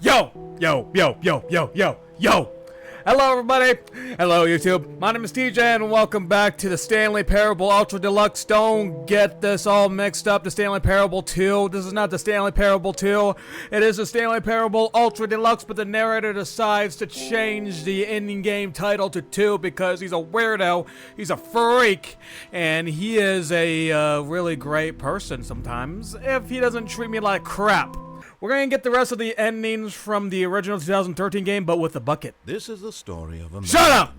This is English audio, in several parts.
Yo! Hello everybody! Hello YouTube! My name is TJ and welcome back to the Stanley Parable Ultra Deluxe. Don't get this all mixed up. The Stanley Parable 2. This is not the Stanley Parable 2. It is the Stanley Parable Ultra Deluxe, but the narrator decides to change the in-game title to 2 because he's a weirdo, he's a freak, and he is a really great person sometimes if he doesn't treat me like crap. We're gonna get the rest of the endings from the original 2013 game, but with a bucket. This is the story of a man. Shut up!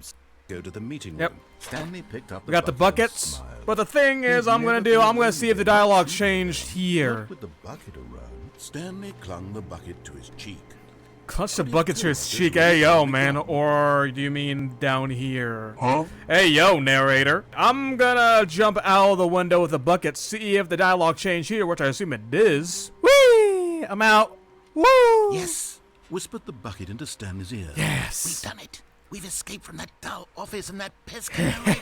Go to the meeting room. Yep. Stanley picked up We got the buckets, but the thing is, I'm gonna see if the dialogue changed here. With the bucket around, Stanley clung the bucket to his cheek. Clutch the bucket to his cheek. Hey yo, man. Or do you mean down here? Huh? Hey yo, narrator. I'm gonna jump out of the window with the bucket, see if the dialogue changed here, which I assume it is. Whee! I'm out. Woo! Yes! Whispered the bucket into Stanley's ear. Yes. We've done it. We've escaped from that dull office and that pesky narrator.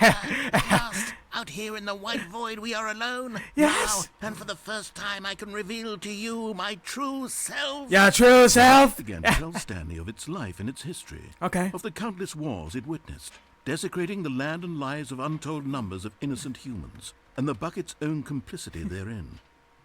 At last, out here in the white void, we are alone. Yes. Now, and for the first time, I can reveal to you my true self. Yeah, true self. Began to tell Stanley of its life and its history. Okay. Of the countless wars it witnessed, desecrating the land and lives of untold numbers of innocent humans, and the bucket's own complicity therein.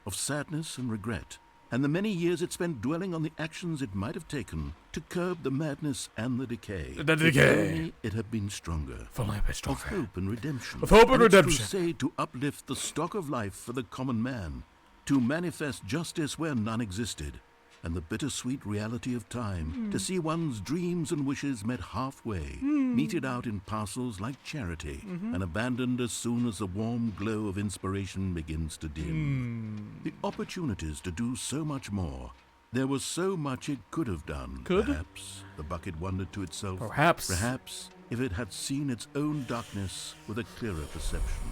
Of sadness and regret, and the many years it spent dwelling on the actions it might have taken to curb the madness and the decay. The decay. If only it had been stronger. If only a bit stronger. Of hope and redemption. Of hope and its redemption. crusade to uplift the stock of life for the common man, to manifest justice where none existed, and the bittersweet reality of time, to see one's dreams and wishes met halfway, meted out in parcels like charity, and abandoned as soon as the warm glow of inspiration begins to dim. The opportunities to do so much more. There was so much it could have done. Could? Perhaps, the bucket wondered to itself. Perhaps, if it had seen its own darkness with a clearer perception.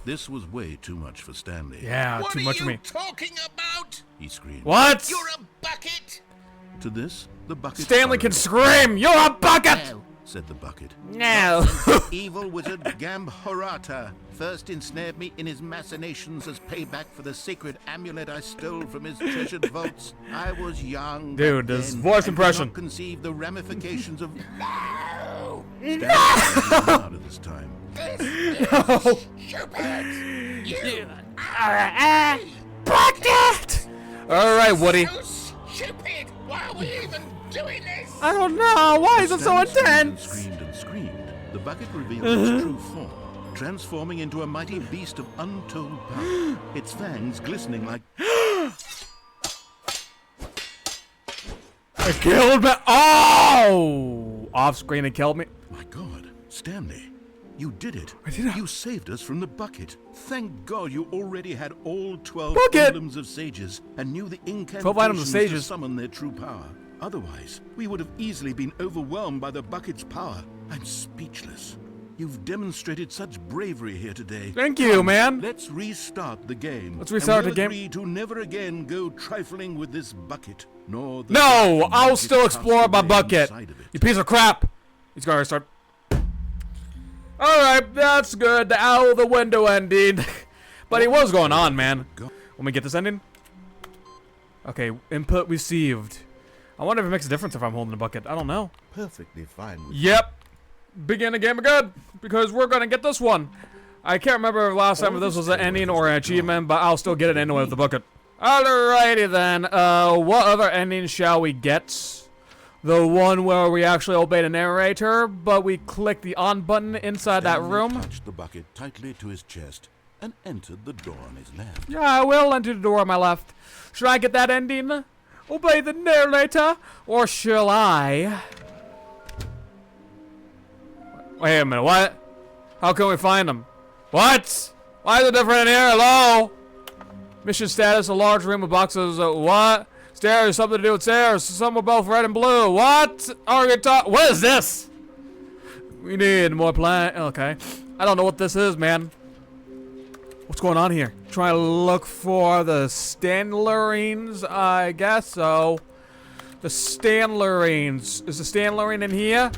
This was way too much for Stanley. Yeah, What too much are for you me. talking about? He screamed. What? You're a bucket. To this, the bucket Stanley can followed. scream. You're a bucket. No. Said the bucket. No. Evil wizard Gambhorata first ensnared me in his machinations as payback for the sacred amulet I stole from his treasured vaults. I was young. Dude, back this then, voice and impression. could not conceive the ramifications of. Stanley out at this time. Bucket. All right, Woody. Stupid! Why are we even doing this? I don't know. Why is it so intense? Screamed and screamed. The bucket revealed its true form, transforming into a mighty beast of untold power. Its fangs glistening like. I killed me. Oh! Off screen, it killed me. My God, Stanley, you did it. I did it. You saved us from the bucket. Thank God you already had all 12 Bucket. emblems of sages and knew the 12 items of incantations to sages. summon their true power. Otherwise, we would have easily been overwhelmed by the bucket's power. I'm speechless. You've demonstrated such bravery here today. Thank you, man. Let's restart the game. Let's restart and the game. Agree to never again go trifling with this bucket, nor the No, I'll magic still explore cast my away bucket. inside of it. You piece of crap. He's gonna restart. All right, that's good. The out of the window ending. Buddy, what's going on, man? Let me get this ending. Okay, input received. I wonder if it makes a difference if I'm holding the bucket. I don't know. Perfectly fine with Yep. Begin the game again, because we're gonna get this one. I can't remember last time if this was an ending or an achievement, but I'll still get it anyway with the bucket. Alrighty then, what other ending shall we get? The one where we actually obey the narrator, but we click the on button inside that Stanley room. touched the bucket tightly to his chest and entered the door on his left. Yeah, I will enter the door on my left. Should I get that ending? Obey the narrator? Or shall I? Wait a minute, what? How can we find him? What? Why is it different in here? Hello? Mission status, a large room of boxes. What? Stairs, something to do with stairs. Some are both red and blue. What? Are you talking? What is this? We need more plant. Okay. I don't know what this is, man. What's going on here? Trying to look for the Stanlerines, I guess so. The Stanlerines. Is the Stanlerine in here?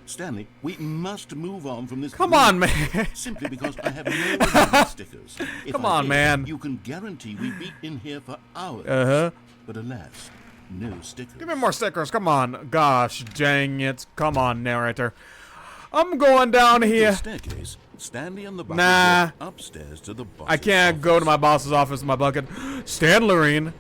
Stanley, we must move on from this. Come on, man. Simply because I have no other stickers. If Come I on, did, man. You can guarantee we'd be in here for hours. Uh-huh. But alas, no stickers. Give me more stickers. Come on. Gosh dang it. Come on, narrator. I'm going down here. The staircase, Stanley and the bucket Nah. walked upstairs to the boss's I can't go to my boss's office with my bucket. Stanley.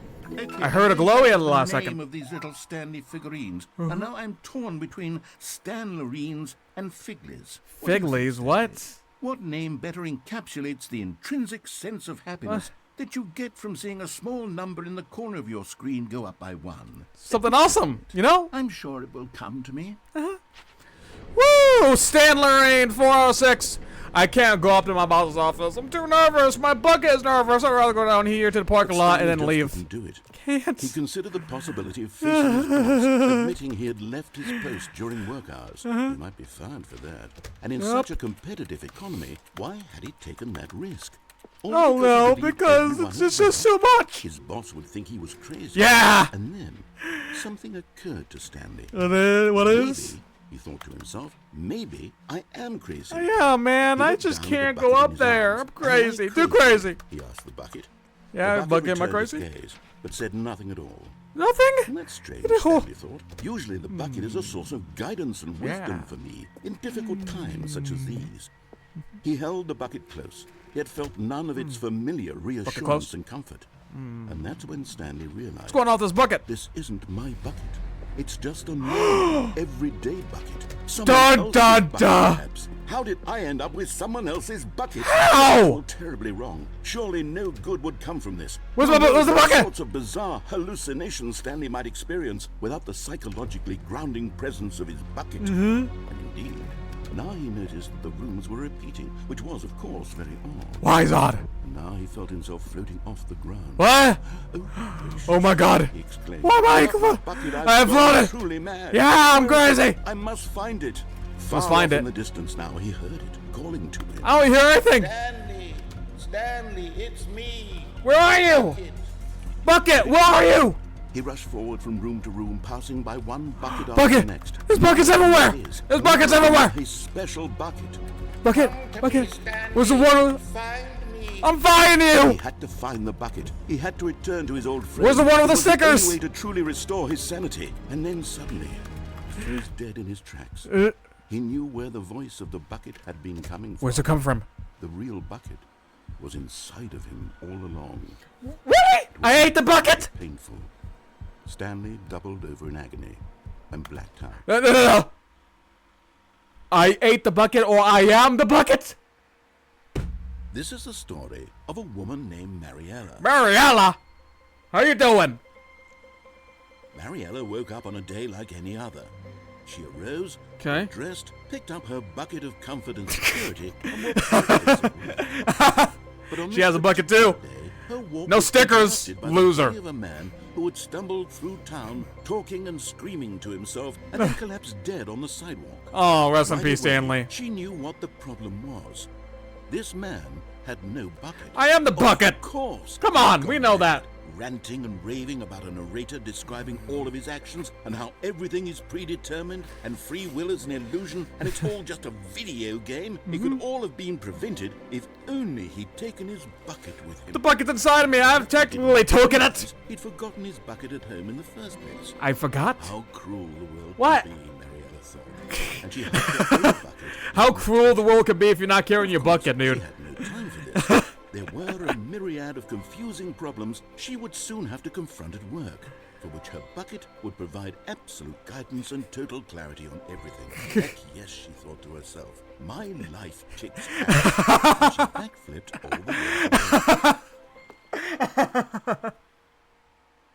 I heard a glowy at the last name second. of these little Stanley figurines, and now I'm torn between Stanlerines and Figlies. Figlies? What? What name better encapsulates the intrinsic sense of happiness that you get from seeing a small number in the corner of your screen go up by 1? Something awesome, you know? I'm sure it will come to me. Woo! Stanley 406. I can't go up to my boss's office. I'm too nervous. My bucket is nervous. I'd rather go down here to the parking lot and then Stanley leave. just couldn't do it. Can't. He considered the possibility of facing his boss, admitting he had left his post during work hours. He might be fired for that. And in such a competitive economy, why had he taken that risk? All Oh no, he believed because everyone it's had just so much. his boss would think he was crazy. Yeah. And then something occurred to Stanley. And then what is? Maybe, he thought to himself, maybe I am crazy. Yeah, man, He I looked just down at the can't bucket go in up his there. arms. I'm crazy. Am I Too crazy. He asked the bucket. Yeah, The bucket, am I returned his crazy? gaze, but said nothing at all. Nothing? And that's strange, You know- Stanley thought. Usually the bucket is a source of guidance and wisdom Yeah. for me in difficult times such as these. He held the bucket close, yet felt none of its familiar reassurance close? and comfort. And that's when Stanley realized, What's going on with this bucket? this isn't my bucket. It's just a normal, everyday bucket. Someone Dun, else's dun, bucket, dun. perhaps. How did I end up with someone else's bucket? How? Oh, terribly wrong. Surely no good would come from this. Where's Who my bu- where's knows the what bucket? sorts of bizarre hallucinations Stanley might experience without the psychologically grounding presence of his bucket. And indeed, now he noticed that the rooms were repeating, which was, of course, very odd. Why is odd? And now he felt himself floating off the ground. What? Oh, Oh my god. he exclaimed. Why am I- "That bucket I've I have gone floated. truly mad. Yeah, I'm Where is crazy. it? I must find it. Must Far find off it. in the distance now, he heard it calling to him. I don't hear anything. Stanley, it's me. Where are you? Bucket, where are you? He rushed forward from room to room, passing by one bucket after Bucket. the next. There's buckets everywhere. There it is. There's buckets everywhere. His special bucket. Bucket, bucket. Where's the one? Find me. I'm finding He you. had to find the bucket. He had to return to his old friend. Where's the one with the It was stickers? only way to truly restore his sanity. And then suddenly, he froze dead in his tracks. He knew where the voice of the bucket had been coming from. Where's it come from? The real bucket was inside of him all along. Really? I ate the bucket. Painful. Stanley doubled over in agony and blacked out. No. I ate the bucket, or I am the bucket. This is the story of a woman named Mariella. Mariella, how you doing? Mariella woke up on a day like any other. She arose, Okay. dressed, picked up her bucket of comfort and security, and walked out of the But on She this has a bucket too. particular day, her walk No was stickers, interrupted by the loser. story of a man who had stumbled through town, talking and screaming to himself, and then collapsed dead on the sidewalk. Oh, rest in Right peace, away, Stanley. She knew what the problem was. This man had no bucket. I am the bucket. Of course. Come on, He'd we gone know mad, that. Ranting and raving about a narrator describing all of his actions and how everything is predetermined and free will is an illusion and it's all just a video game. It Mm-hmm. could all have been prevented if only he'd taken his bucket with him. The bucket's inside of me. I've technically taken it. He'd forgotten his bucket at home in the first place. I forgot. How cruel the world What? can be, Mariella thought. And she had her own bucket. How cruel the world could be if you're not carrying your bucket, dude. She had no time for this. There were a myriad of confusing problems she would soon have to confront at work, for which her bucket would provide absolute guidance and total clarity on everything. Heck yes, she thought to herself, my life kicks ass. And she backflipped all the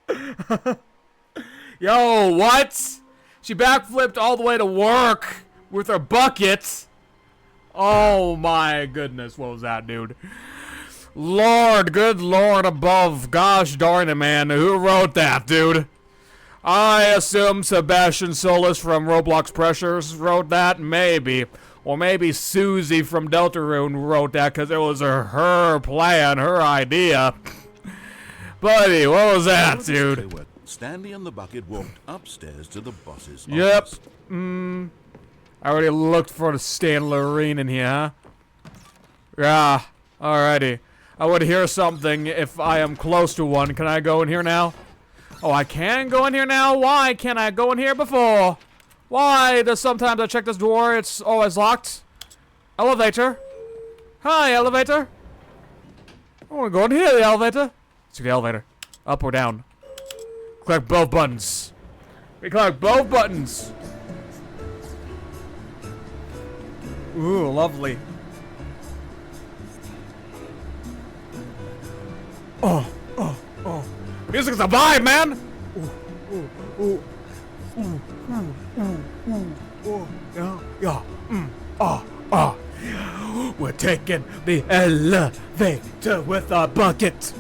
way. Yo, what? She backflipped all the way to work with her bucket. Oh my goodness, what was that, dude? Lord, good Lord above. Gosh darn it, man. Who wrote that, dude? I assume Sebastian Solis from Roblox Pressures wrote that, maybe. Or maybe Susie from Deltarune wrote that because it was her plan, her idea. Buddy, what was that, However this dude? play worked, Stanley and the bucket walked upstairs to the boss's Yep. office. I already looked for the Stanley in here, huh? Yeah, alrighty. I would hear something if I am close to one. Can I go in here now? Oh, I can go in here now? Why can't I go in here before? Why does sometimes I check this door, it's always locked? Elevator. Hi, elevator. I want to go in here, the elevator. Let's see the elevator. Up or down? Click both buttons. We click both buttons. Ooh, lovely. Oh. Music's a vibe, man! We're taking the elevator with a bucket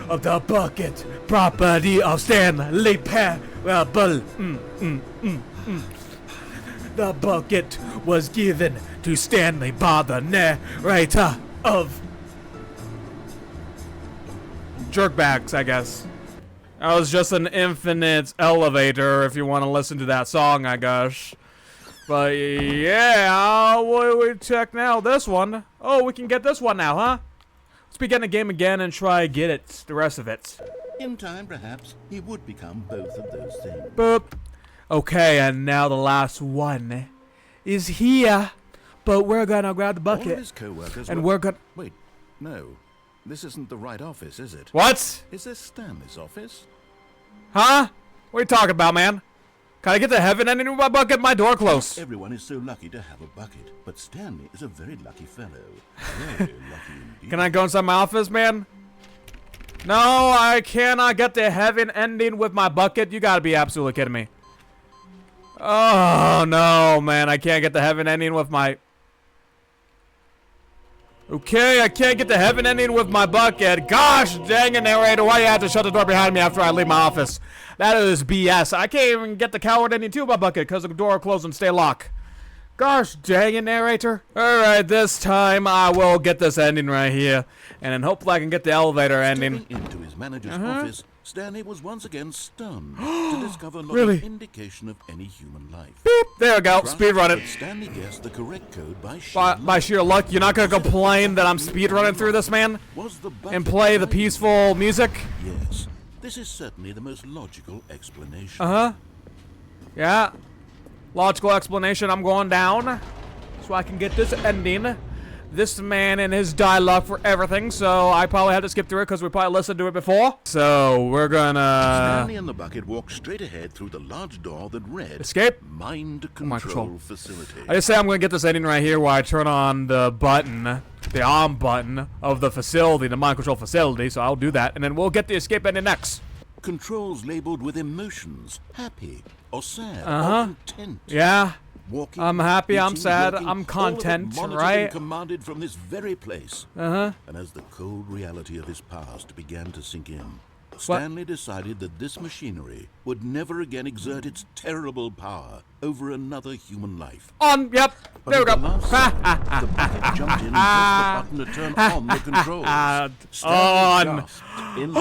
of the bucket property of Stanley Parable. The bucket was given to Stanley by the narrator of Jerkbacks, I guess. That was just an infinite elevator if you want to listen to that song, I guess. But yeah, what do we check now? This one. Oh, we can get this one now, huh? Let's begin the game again and try get it, the rest of it. In time, perhaps, he would become both of those things. Boop. Okay, and now the last one is here. But we're gonna grab the All of bucket. his co-workers And were... we're gonna... Wait, no. This isn't the right office, is it? What? Is this Stanley's office? Huh? What are you talking about, man? Can I get to heaven ending with my bucket? My door closed. Everyone is so lucky to have a bucket, but Stanley is a very lucky fellow. Very lucky indeed. Can I go inside my office, man? No, I cannot get to heaven ending with my bucket. You gotta be absolutely kidding me. Oh, no, man. I can't get the heaven ending with my... Okay, I can't get the heaven ending with my bucket. Gosh dang it, narrator. Why you have to shut the door behind me after I leave my office? That is BS. I can't even get the coward ending to my bucket because the door closed and stay locked. Gosh dang it, narrator. Alright, this time I will get this ending right here. And then hopefully I can get the elevator ending. Stepping into his manager's office, Stanley was once again stunned to discover not Really? an indication of any human life. Beep. There we go. Speed But running. Stanley guessed the correct code by sheer By sheer luck, you're not gonna complain that I'm speed running through this, man? Was the bucket And play the right? peaceful music? Yes, this is certainly the most logical explanation. Uh-huh. Yeah. Logical explanation. I'm going down so I can get this ending. This man and his dialogue for everything, so I probably had to skip through it because we probably listened to it before. So we're gonna Stanley and the bucket walked straight ahead through the large door that read escape. Mind Mind Control control. Facility. I just say I'm gonna get this ending right here where I turn on the button, the on button of the facility, the mind control facility. So I'll do that, and then we'll get the escape ending next. Controls labeled with emotions, happy or sad Uh-huh. or content. Yeah. Walking, I'm happy, I'm eating, sad, working, I'm all of it content, monitored right? and commanded from this very place. Uh-huh. And as the cold reality of his past began to sink in, Stanley decided that this machinery would never again exert its terrible power over another human life. On. Yep. But There we at go. the last second, the bucket jumped in and pressed the button to turn on the controls. Stanley On. gasped in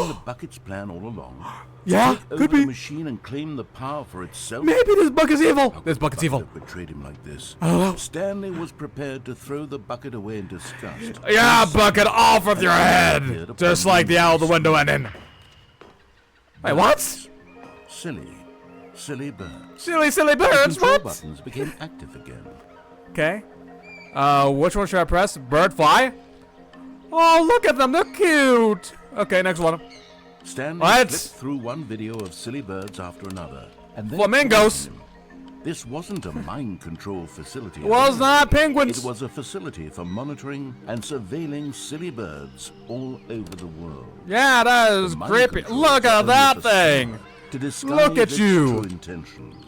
the bucket's plan all along. Yeah, Take over could the be. machine and claim the power for itself. Maybe this bucket's evil. This The bucket's bucket evil. have betrayed him like this. I don't know. Stanley was prepared to throw the bucket away in disgust. Yeah, bucket off with your head. Just like the out of the window ending. Wait, what? Silly bird. Silly birds, Control what? buttons became active again. Okay. Which one should I press? Bird, fly? Oh, look at them, they're cute. Okay, next one. Stanley What? flipped through one video of silly birds after another. And then Flamingos. This wasn't a mind control facility. Was not penguins. It was a facility for monitoring and surveilling silly birds all over the world. Yeah, that is Mind creepy. control Look was at only that a thing. facade To disguise Look at its you. true intentions.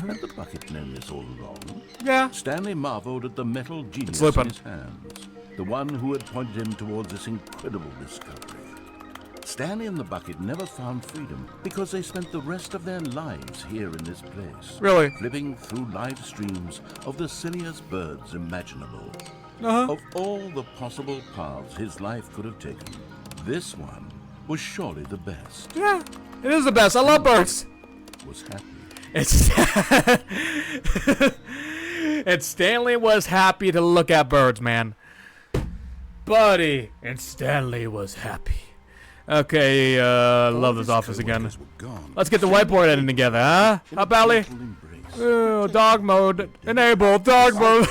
Had the bucket known this all along? Yeah. Stanley marveled at the metal genius in Slippin'. his hands, the one who had pointed him towards this incredible discovery. Stanley and the bucket never found freedom because they spent the rest of their lives here in this place. Really? Flipping through live streams of the silliest birds imaginable. Uh-huh. Of all the possible paths his life could have taken, this one was surely the best. Yeah. It is the best. I love birds. Was happy. It's and Stanley was happy to look at birds, man. Buddy, and Stanley was happy. Okay, love this office again. Let's get the whiteboard editing together, huh? Up, Allie? Oh, dog mode. Enable dog mode.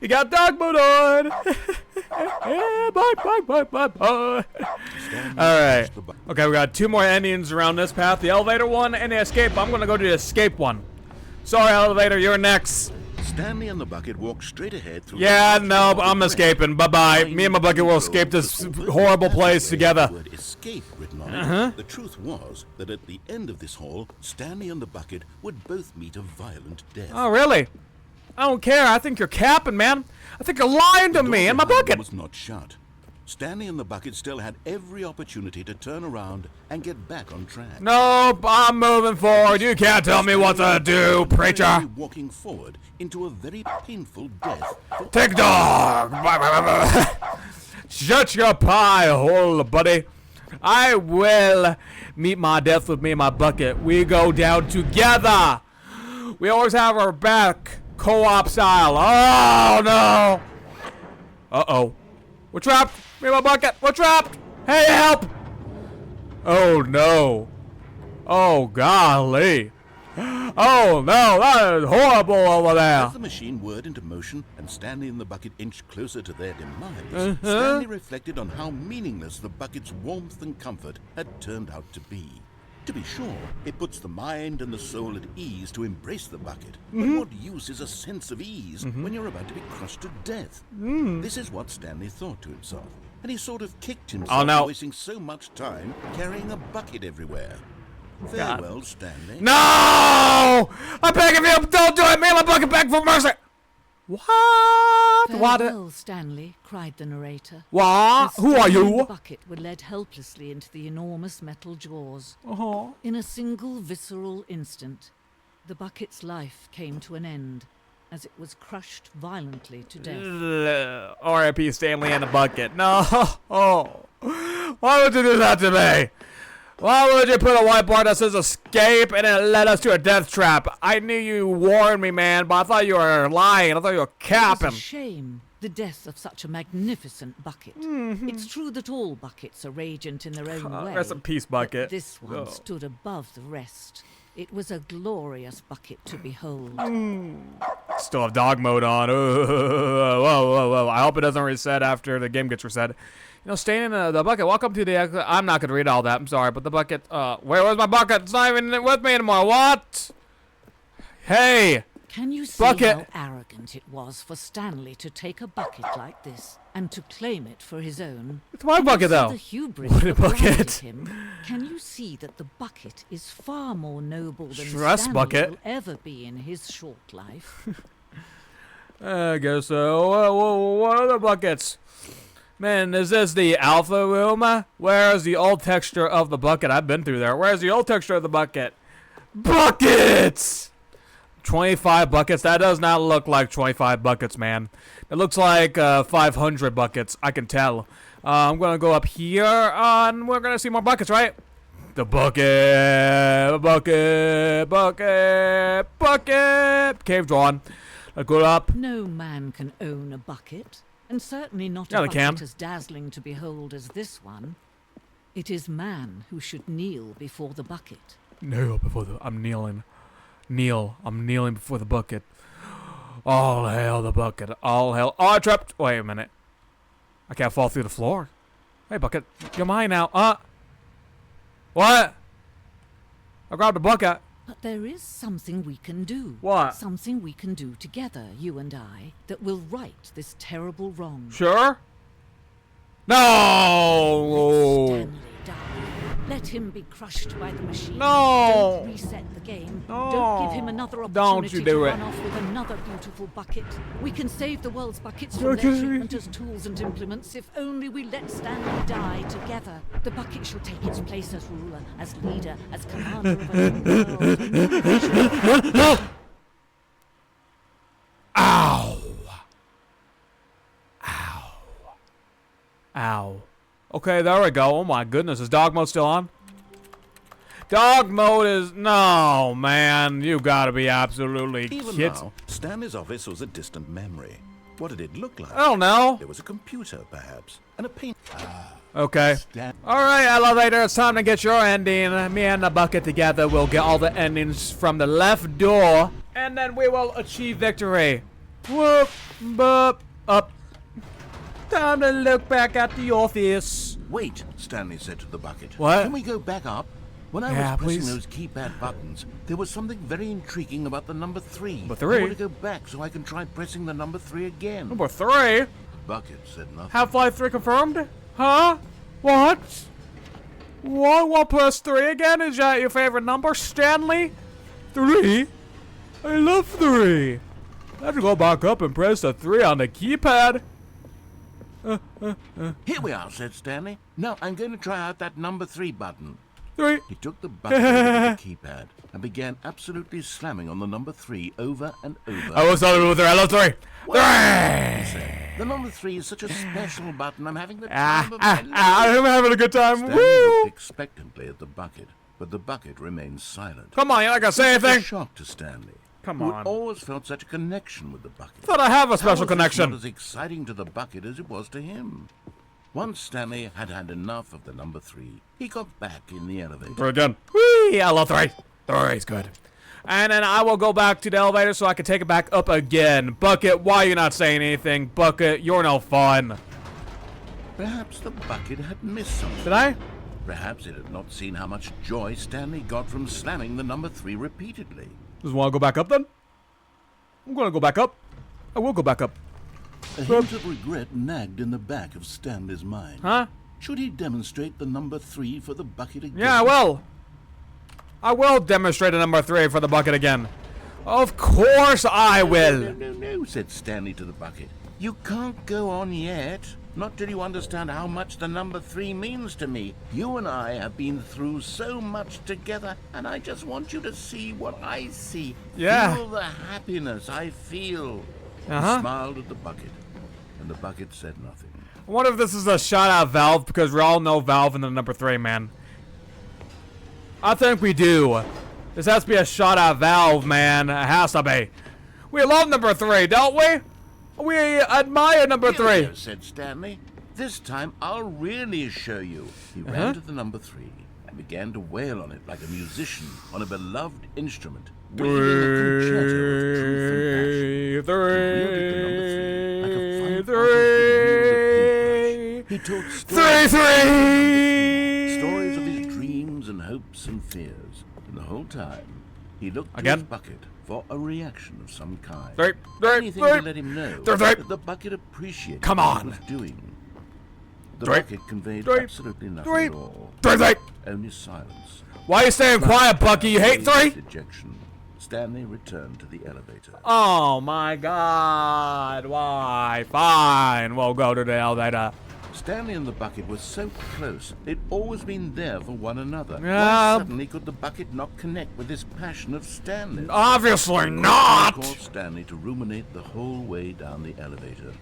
You got dog mode on. Bark. Alright. Okay, we got 2 more endings around this path. The elevator one and the escape. I'm gonna go to the escape one. Sorry, elevator, you're next. Stanley and the bucket walked straight ahead through. Yeah, no, I'm escaping. Bye-bye. Me and my bucket will escape this horrible place together. The word escape written on it. The truth was that at the end of this hall, Stanley and the bucket would both meet a violent death. Oh, really? I don't care. I think you're capping, man. I think you're lying to me and my bucket. Was not shut. Stanley and the bucket still had every opportunity to turn around and get back on track. Nope, I'm moving forward. You can't tell me what to do, preacher. Walking forward into a very painful death. Take dog. Shut your pie hole, buddy. I will meet my death with me and my bucket. We go down together. We always have our back. Co-op style. Oh, no. Uh-oh. We're trapped. Me and my bucket. We're trapped. Hey, help. Oh, no. Oh, golly. Oh, no. That is horrible over there. As the machine whirred into motion and Stanley and the bucket inched closer to their demise, Stanley reflected on how meaningless the bucket's warmth and comfort had turned out to be. To be sure, it puts the mind and the soul at ease to embrace the bucket. But what use is a sense of ease when you're about to be crushed to death? This is what Stanley thought to himself. And he sort of kicked himself for wasting so much time carrying a bucket everywhere. Farewell, Stanley. No! I'm begging you, don't do it! Me and my bucket beg for mercy! What? Farewell, Stanley, cried the narrator. What? As Who are Stanley and you? the bucket were led helplessly into the enormous metal jaws. In a single visceral instant, the bucket's life came to an end as it was crushed violently to death. R.I.P. Stanley and the bucket. No. Oh. Why would you do that to me? Why would you put a whiteboard that says escape and it led us to a death trap? I knew you warned me, man, but I thought you were lying. I thought you were capping. It was a shame, the death of such a magnificent bucket. It's true that all buckets are radiant in their own way. Rest in peace, bucket. But this one stood above the rest. It was a glorious bucket to behold. Still have dog mode on. Whoa. I hope it doesn't reset after the game gets reset. You know, staying in the bucket. Welcome to the exit. I'm not going to read all that. I'm sorry, but the bucket. Where was my bucket? It's not even with me anymore. What? Hey. Can you see bucket. how arrogant it was for Stanley to take a bucket like this and to claim it for his own? It's my bucket, though. The hubris What a that blinded bucket. him. Can you see that the bucket is far more noble than Stress Stanley bucket. will ever be in his short life? I guess so. What other buckets? Man, is this the alpha room? Where's the old texture of the bucket? I've been through there. Where's the old texture of the bucket? Buckets! 25 buckets? That does not look like 25 buckets, man. It looks like 500 buckets. I can tell. I'm going to go up here, and we're going to see more buckets, right? The bucket. Cave drawn. Let's go up. No man can own a bucket. And certainly not Yeah, a they can. bucket as dazzling to behold as this one. It is man who should kneel before the bucket. Kneel before the... I'm kneeling. Kneel. I'm kneeling before the bucket. All hail the bucket. All hail... Oh, I tripped. Wait a minute. I can't fall through the floor. Hey, bucket. You're mine now. What? I grabbed the bucket. But there is something we can do. What? Something we can do together, you and I, that will right this terrible wrong. Sure? No! Stanley die. Let him be crushed by the machine. No! Don't reset the game. No! Don't give him another Don't opportunity you do to it. run off with another beautiful bucket. We can save the world's buckets from Okay. their treatment as tools and implements if only we let Stanley die together. The bucket shall take its place as ruler, as leader, as commander of a new world. A new vision. Ow! Ow. Ow. Okay, there we go. Oh my goodness, is dog mode still on? Dog mode is... No, man. You gotta be absolutely Even kids. now, Stanley's office was a distant memory. What did it look like? I don't know. There was a computer, perhaps, and a paint. Okay. Alright, elevator, it's time to get your ending. Me and the bucket together will get all the endings from the left door, and then we will achieve victory. Whoop, boop, up. Time to look back at the office. Wait, Stanley said to the bucket. What? Can we go back up? When I Yeah, was pressing please. those keypad buttons, there was something very intriguing about the number 3. Number I 3? want to go back so I can try pressing the number 3 again. Number 3? Bucket said nothing. Half-Life 3 confirmed? Huh? What? What plus 3 again? Is that your favorite number, Stanley? 3? I love 3. Let's go back up and press the 3 on the keypad. Here we are, said Stanley. Now I'm going to try out that number 3 button. 3. He took the bucket over to the keypad and began absolutely slamming on the number 3 over and over. I was talking with 3. I love 3. 3! He said, the number 3 is such a special button. I'm having the time of my life. I'm having a good time. Stanley Woo! looked expectantly at the bucket, but the bucket remained silent. Come on, you're not gonna say It was a anything. shock to Stanley. Come who on. had always felt such a connection with the bucket. Thought I have a How special was this connection. not as exciting to the bucket as it was to him? Once Stanley had had enough of the number 3, he got back in the elevator. 3 again. Whee! I love 3. 3's good. And then I will go back to the elevator so I can take it back up again. Bucket, why are you not saying anything? Bucket, you're no fun. Perhaps the bucket had missed something. Did I? Perhaps it had not seen how much joy Stanley got from slamming the number 3 repeatedly. Just want to go back up then? I'm gonna go back up. I will go back up. A hint of regret nagged in the back of Stanley's mind. Huh? Should he demonstrate the number 3 for the bucket again? Yeah, I will. I will demonstrate a number 3 for the bucket again. Of course I will. No, said Stanley to the bucket. You can't go on yet. Not till you understand how much the number 3 means to me. You and I have been through so much together, and I just want you to see what I see. Yeah. Feel the happiness I feel. Uh-huh. He smiled at the bucket, and the bucket said nothing. I wonder if this is a shot at Valve, because we all know Valve in the number 3, man. I think we do. This has to be a shot at Valve, man. It has to be. We love number 3, don't we? We admire number 3. Here, said Stanley. This time I'll really show you. He ran to the number 3 and began to wail on it like a musician on a beloved instrument, wielding a concerto of truth and passion. He wielded the number 3 like a fine artist would wield a paintbrush. He told stories of his dreams and hopes and fears, and the whole time he looked to his bucket for a reaction of some kind. Anything to let him know that the bucket appreciated what he was doing. The bucket conveyed absolutely nothing at all. Only silence. Why are you staying quiet, Bucky? You hate 3? Dejection. Stanley returned to the elevator. Oh my god. Why? Fine. We'll go to the elevator. Stanley and the bucket were so close. They'd always been there for one another. Yeah. Why suddenly could the bucket not connect with this passion of Stanley? Obviously not. It caused Stanley to ruminate the whole way down the elevator.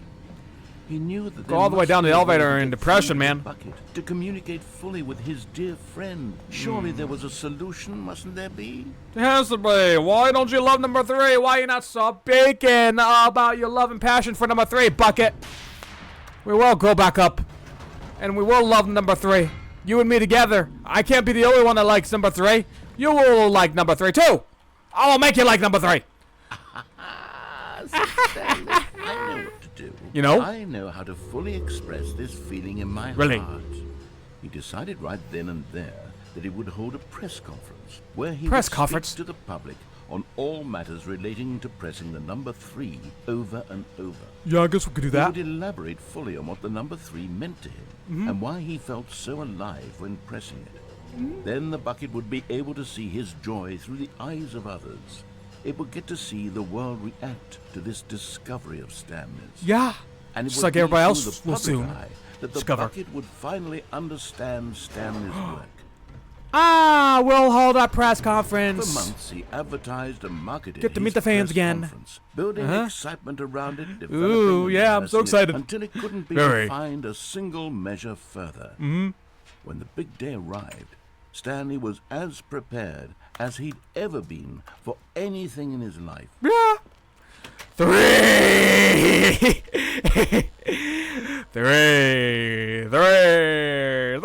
He knew that Go all the way down the elevator in depression, man. Bucket to communicate fully with his dear friend. Surely there was a solution, mustn't there be? Has to be. Why don't you love number 3? Why are you not so bacon about your love and passion for number 3, Bucket? We will go back up. And we will love number 3. You and me together. I can't be the only one that likes number 3. You will like number 3 too. I will make you like number 3. Stanley, I know what to do. You know? I know how to fully express this feeling in my Really? heart. He decided right then and there that he would hold a press conference where he Press would conference? speak to the public on all matters relating to pressing the number 3 over and over. Yeah, I guess we could do He that. would elaborate fully on what the number 3 meant to him and why he felt so alive when pressing it. Then the bucket would be able to see his joy through the eyes of others. It would get to see the world react to this discovery of Stanley's. Yeah. And it Just would like be everybody through else the will public soon eye that the discover. bucket would finally understand Stanley's work. We'll hold our press For conference. months, he advertised and marketed Get to his meet the fans press again. conference, building excitement around it, developing Ooh, and yeah, I'm so rehearsing it excited. until it couldn't be Very. refined a single measure further. When the big day arrived, Stanley was as prepared as he'd ever been for anything in his life. Yeah. 3. Three. Three. One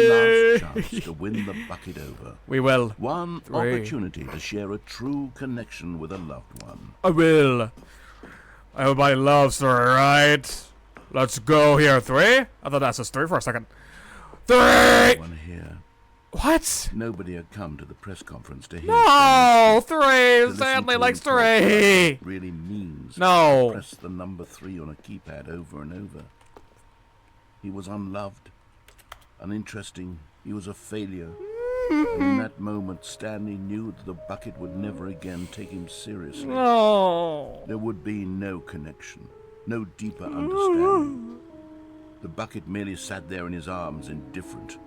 last chance to win the bucket over. We will. One Three. opportunity to share a true connection with a loved one. I will. Everybody loves her, right? Let's go here. Three? I thought that was three for a second. Three! One here. What? Nobody had come to the press conference to hear No! Stanley Three! listen Stanley to likes him talk about what three! it really means No. to press the number 3 on a keypad over and over. He was unloved, uninteresting. He was a failure. And in that moment, Stanley knew that the bucket would never again take him seriously. No. There would be no connection, no deeper understanding. The bucket merely sat there in his arms, indifferent.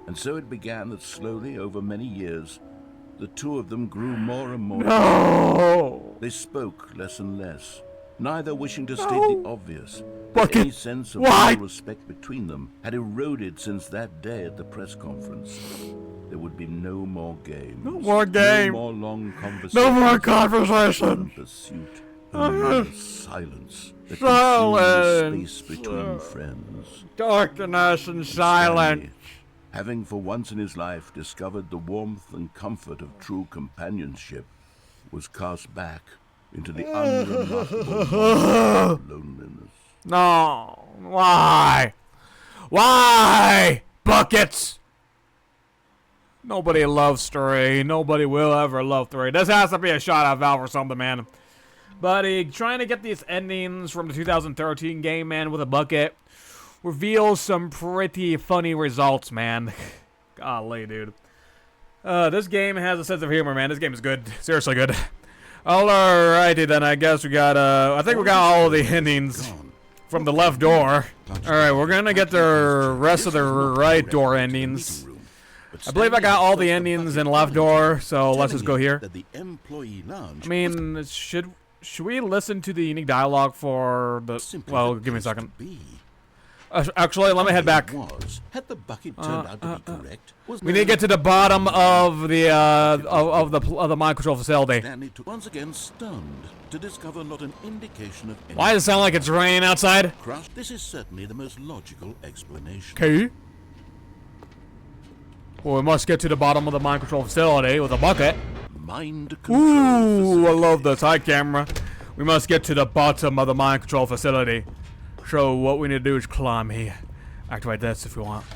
And so it began that slowly, over many years, the two of them grew more and more. No. They spoke less and less, neither wishing to state the obvious. Bucket, Any sense of why? real respect between them had eroded since that day at the press conference. There would be no more games. No more game. No more long conversations. No more conversation. Pursuit. Only silence. That Silence. consumed the space between friends. Darkness and silence. Stanley, having for once in his life discovered the warmth and comfort of true companionship, was cast back into the unremarkable of loneliness. No. Why? Why? Buckets. Nobody loves three. Nobody will ever love three. This has to be a shot at Valve or something, man. Buddy, trying to get these endings from the 2013 game, man, with a bucket reveals some pretty funny results, man. Golly, dude. This game has a sense of humor, man. This game is good. Seriously good. Alrighty then, I guess we got, I think we got all the endings from the left door. Alright, we're gonna get the rest of the right door endings. I believe I got all the endings in left door, so let's just go here. I mean, should we listen to the unique dialogue for the... Well, give me a second. Actually, let me head back. We need to get to the bottom of the of the mind control facility. Stanley once again stunned to discover not an indication of any. Why does it sound like it's raining outside? Crush. This is certainly the most logical explanation. Okay. Well, we must get to the bottom of the mind control facility with a bucket. Mind control. Ooh, I love the side camera. We must get to the bottom of the mind control facility. So what we need to do is climb here. Activate this if you want.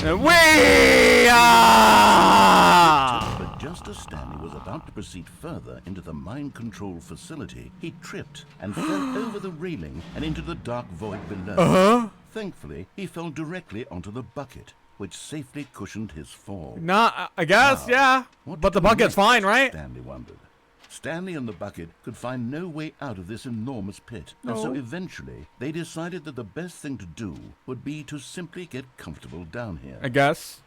And But just as Stanley was about to proceed further into the mind control facility, he tripped and fell over the railing and into the dark void below. Thankfully, he fell directly onto the bucket, which safely cushioned his fall. Nah, I guess, yeah. But the bucket's fine, right? Stanley wondered. Stanley and the bucket could find no way out of this enormous pit, and so eventually they decided that the best thing to do would be to simply get comfortable down here. I guess.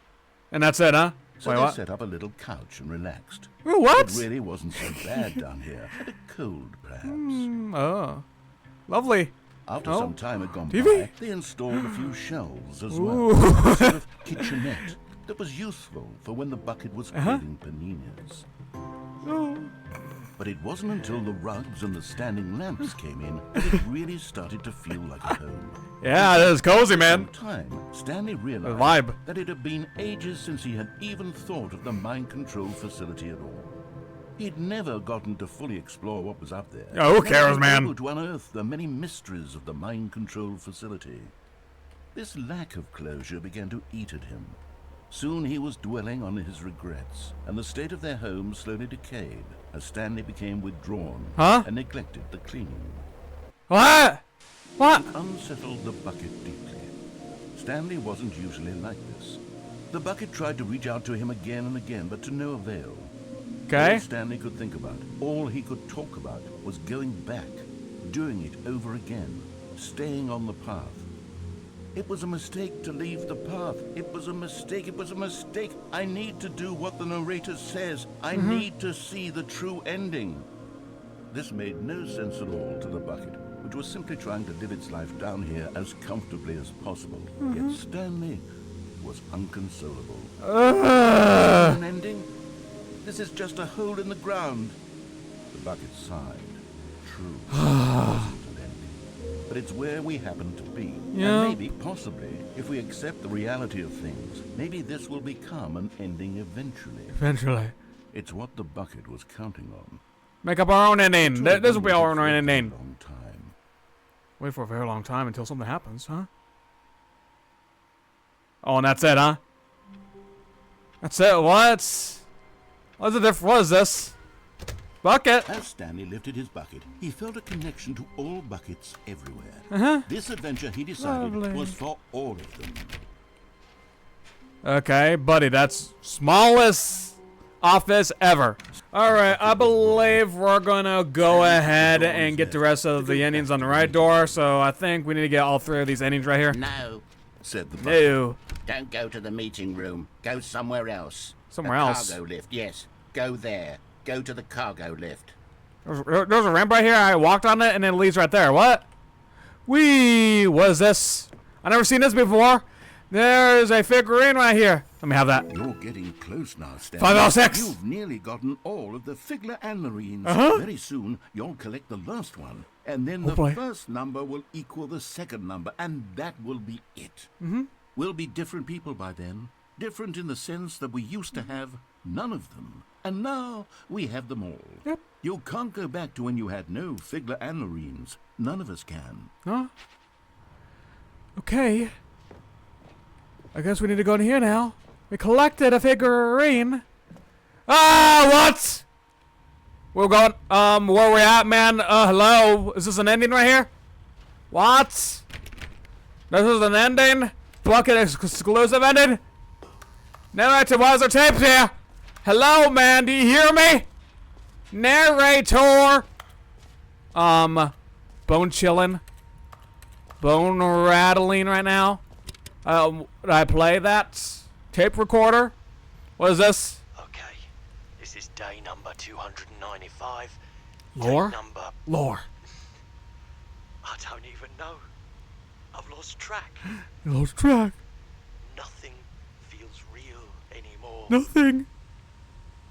And that's it, huh? So Wait, they what? set up a little couch and relaxed. Ooh, what? It really wasn't so bad down here. A bit cold, perhaps. Oh. Lovely. After some time had gone TV? by, they installed a few shelves as Ooh. well. A sort of kitchenette that was useful for when the bucket was craving paninis. But it wasn't until the rugs and the standing lamps came in that it really started to feel like a home. Yeah, it is cozy, man. For some time, Stanley realized vibe. that it had been ages since he had even thought of the mind control facility at all. He'd never gotten to fully explore what was up there. Yeah, who cares, man? Able to unearth the many mysteries of the mind control facility. This lack of closure began to eat at him. Soon he was dwelling on his regrets, and the state of their home slowly decayed as Stanley became withdrawn and neglected the cleaning. What? What? It unsettled the bucket deeply. Stanley wasn't usually like this. The bucket tried to reach out to him again and again, but to no avail. Okay. All Stanley could think about, all he could talk about, was going back, doing it over again, staying on the path. It was a mistake to leave the path. It was a mistake. It was a mistake. I need to do what the narrator says. I need to see the true ending. This made no sense at all to the bucket, which was simply trying to live its life down here as comfortably as possible. Yet Stanley was unconsolable. An ending? This is just a hole in the ground. The bucket sighed. true. It wasn't an ending. But it's where we happen to be. Yeah. And maybe, possibly, if we accept the reality of things, maybe this will become an ending eventually. Eventually. It's what the bucket was counting on. Make up our own ending. It This will be our waited own for a ending. long time. Wait for a very long time until something happens, huh? Oh, and that's it, huh? That's it. What? What's the difference? What is this? Bucket. As Stanley lifted his bucket, he felt a connection to all buckets everywhere. Uh-huh. This adventure, he decided, Lovely. was for all of them. Okay, buddy, that's smallest office ever. Alright, I believe we're gonna go ahead and get the rest of the endings on the right door, so I think we need to get all three of these endings right here. No, Said the bucket. No. don't go to the meeting room. Go somewhere else. Somewhere the else? Cargo lift, yes. Go there. Go to the cargo lift. There's a ramp right here. I walked on it and it leads right there. What? Whee! What is this? I never seen this before. There's a figurine right here. Let me have that. You're getting close now, Stanley. 506. You've nearly gotten all of the Figler and Marines. Uh-huh. Very soon, you'll collect the last one. And then the boy. first number will equal the second number, and that will be it. We'll be different people by then. Different in the sense that we used to have none of them. And now we have them all. Yep. You can't go back to when you had no Figler and Marines. None of us can. Huh? Okay. I guess we need to go in here now. We collected a figurine. Ah, what? We're going, where we at, man? Hello? Is this an ending right here? What? This is an ending? Bucket exclusive ending? Narrator, why is there tapes here? Hello, man, do you hear me? Narrator! Bone chilling. Bone rattling right now. Did I play that? Tape recorder? What is this? Okay, this is day number 295. Lore? Day number... Lore. I don't even know. I've lost track. Lost track. Nothing feels real anymore. Nothing.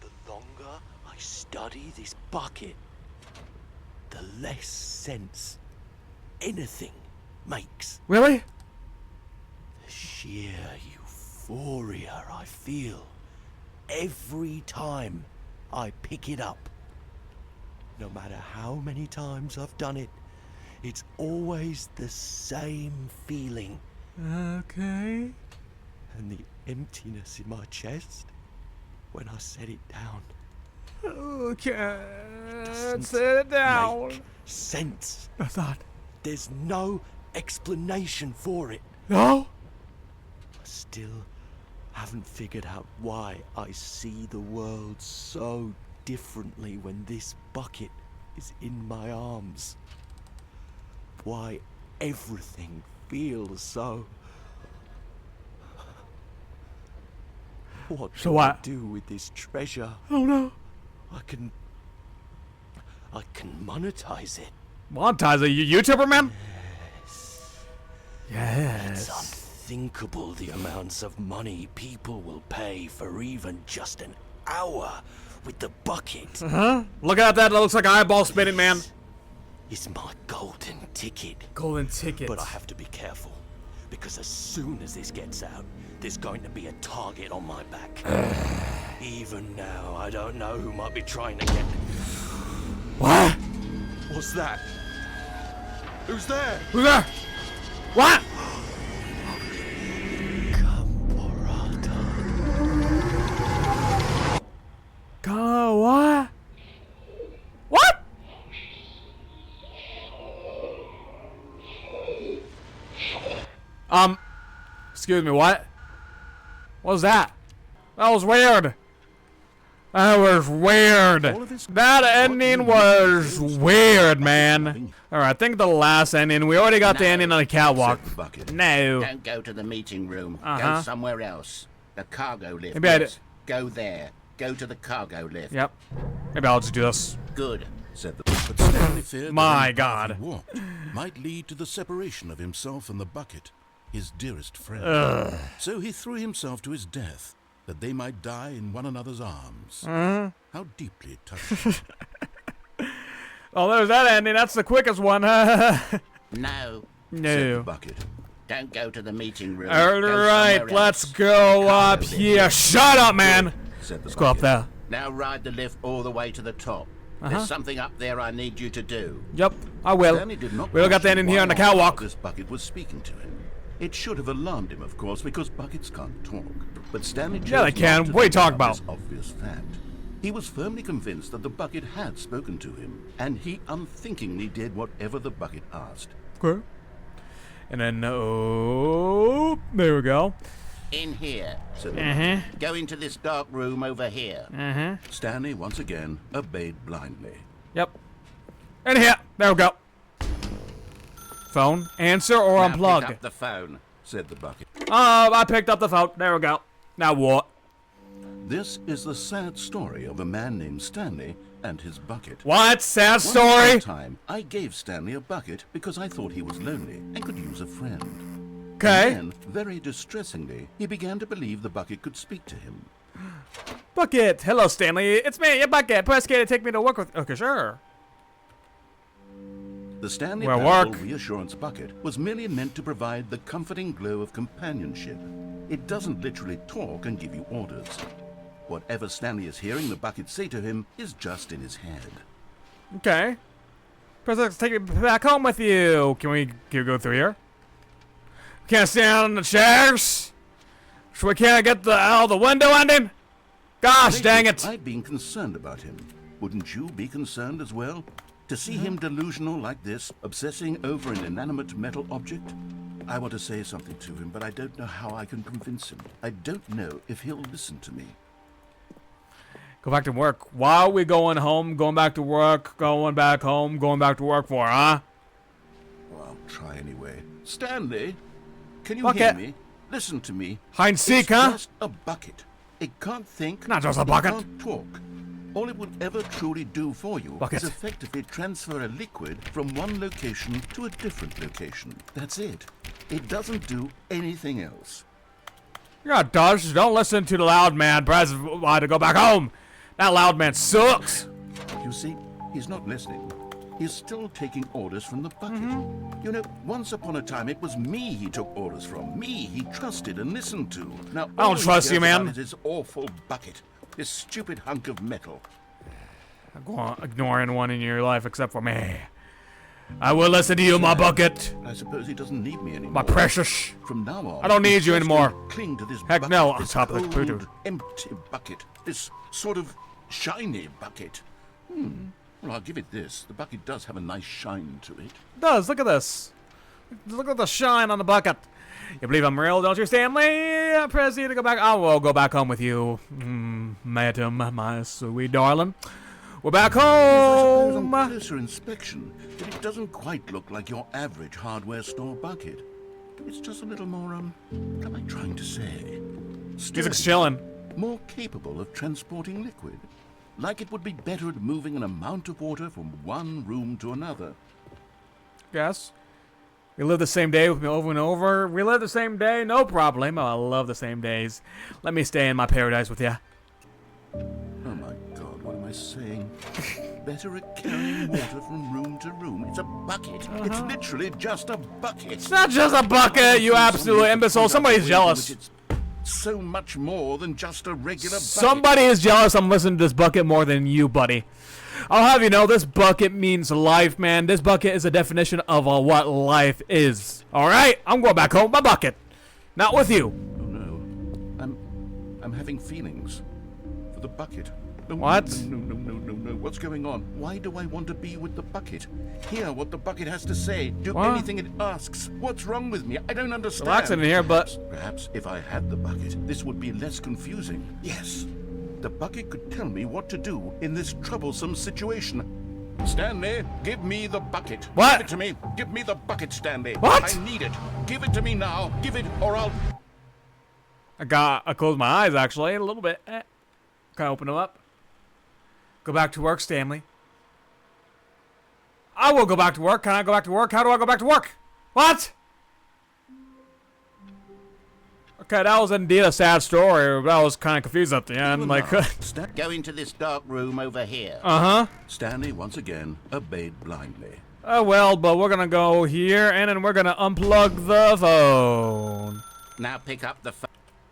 The longer I study this bucket, the less sense anything makes. Really? The sheer euphoria I feel every time I pick it up. No matter how many times I've done it, it's always the same feeling. Okay. And the emptiness in my chest when I set it down. Okay. Doesn't Sit it down. make sense. I thought. There's no explanation for it. No? I still haven't figured out why I see the world so differently when this bucket is in my arms. Why everything feels so... What So do what? I do with this treasure? Oh no. I can monetize it. Monetize a YouTuber, man? It's Yes. unthinkable the amounts of money people will pay for even just an hour with the bucket. Huh? Look at that. That looks like an eyeball spinning, man. It's my golden ticket. Golden ticket. But I have to be careful, because as soon as this gets out, there's going to be a target on my back. Even now, I don't know who might be trying to get... What? What's that? Who's there? Who's there? What? What? What? Excuse me, what? What was that? That was weird. That was weird. All of this- That ending was weird, man. Alright, I think the last ending, we already got the No. ending on the catwalk. Said the bucket. No. Don't go to the meeting room. Uh-huh. Go somewhere else. The cargo lift. Maybe I yes. Go there. Go to the cargo lift. Yep. Maybe I'll just do this. Good. Said the bucket. But Stanley feared that My any path God. he walked might lead to the separation of himself and the bucket, his dearest friend. So he threw himself to his death, that they might die in one another's arms. How deeply touching. Oh, there's that ending. That's the quickest one. No. said the No. bucket. Don't go to the meeting room. All Go right, somewhere let's else. go I up can't live here. Shut up, man. Said the Let's go up bucket. there. Now ride the lift all the way to the top. There's something up there I need you to do. Yep, I will. Stanley did not We'll get that question in here on the why catwalk. This bucket was speaking to him. It should have alarmed him, of course, because buckets can't talk. But Stanley chose Yeah, they can. not to What are you think talking about about? this obvious fact. He was firmly convinced that the bucket had spoken to him, and he unthinkingly did whatever the bucket asked. Okay. And then, oh, there we go. In here. Said the bucket. Go into this dark room over here. Stanley once again obeyed blindly. Yep. In here. There we go. Phone. Answer or Now unplug. pick up the phone. Said the bucket. I picked up the phone. There we go. Now what? This is the sad story of a man named Stanley and his bucket. What? Sad Once upon story? a time, I gave Stanley a bucket because I thought he was lonely and could use a friend. Okay. And then, very distressingly, he began to believe the bucket could speak to him. Bucket. Hello, Stanley. It's me, your Bucket. Press K to take me to work with. Okay, sure. The Stanley Where Parable work? Reassurance Bucket was merely meant to provide the comforting glow of companionship. It doesn't literally talk and give you orders. Whatever Stanley is hearing the bucket say to him is just in his head. Okay. Press X to take me back home with you. Can we go through here? Can't stand on the chairs. So we can't get out the window ending? Gosh, Lately, dang it. I've been concerned about him. Wouldn't you be concerned as well? To see him delusional like this, obsessing over an inanimate metal object? I want to say something to him, but I don't know how I can convince him. I don't know if he'll listen to me. Go back to work. Why are we going home, going back to work, going back home, going back to work for, huh? Well, I'll try anyway. Stanley, can you Bucket. hear me? Listen to me. Hide and seek, It's huh? just a bucket. It can't think. Not just a it bucket. can't talk. All it would ever truly do for you Bucket. is effectively transfer a liquid from one location to a different location. That's it. It doesn't do anything else. Yeah, Dodge, don't listen to the loud man. Press Y to go back home. That loud man sucks. You see, he's not listening. He's still taking orders from the bucket. Mm-hmm. You know, once upon a time, it was me he took orders from. Me he trusted and listened to. Now, I don't all he trust you, cares about man. is his awful bucket. This stupid hunk of metal. Go on, ignore anyone in your life except for me. I will listen to you, my bucket. I suppose he doesn't need me anymore. My precious. From now on, I don't need he's you just anymore. going to cling to this Heck bucket, no, on this top of the cold, poo-doo. empty bucket. This sort of shiny bucket. Well, I'll give it this. The bucket does have a nice shine to it. It does. Look at this. Look at the shine on the bucket. You believe I'm real, don't you, Stanley? Press E to go back. I will go back home with you, madam, my sweet darling. We're back I suppose home. on closer inspection, that it doesn't quite look like your average hardware store bucket. It's just a little more, what am I trying to say? Music's Sturdy, chilling. more capable of transporting liquid. Like it would be better at moving an amount of water from one room to another. Yes. We live the same day with me over and over. We live the same day, no problem. I love the same days. Let me stay in my paradise with you. Oh my God, what am I saying? Better at carrying water from room to room. It's a bucket. It's literally just a bucket. It's not just a bucket, you absolute imbecile. Somebody's jealous. It's so much more than just a regular bucket. Somebody is jealous I'm listening to this bucket more than you, buddy. I'll have you know, this bucket means life, man. This bucket is a definition of what life is. Alright? I'm going back home with my bucket. Not with you. Oh no. I'm having feelings for the bucket. No, What? No. What's going on? Why do I want to be with the bucket? Hear what the bucket has to say. Do What? anything it asks. What's wrong with me? I don't understand. Relaxing in here, but... Perhaps if I had the bucket, this would be less confusing. Yes. The bucket could tell me what to do in this troublesome situation. Stanley, give me the bucket. What? Give it to me. Give me the bucket, Stanley. What? I need it. Give it to me now. Give it or I'll... I closed my eyes, actually, a little bit. Can I open them up? Go back to work, Stanley. I will go back to work. Can I go back to work? How do I go back to work? What? Okay, that was indeed a sad story, but I was kind of confused at the end. Like, Go into this dark room over here. Stanley once again obeyed blindly. well, but we're gonna go here, and then we're gonna unplug the phone. Now pick up the phone.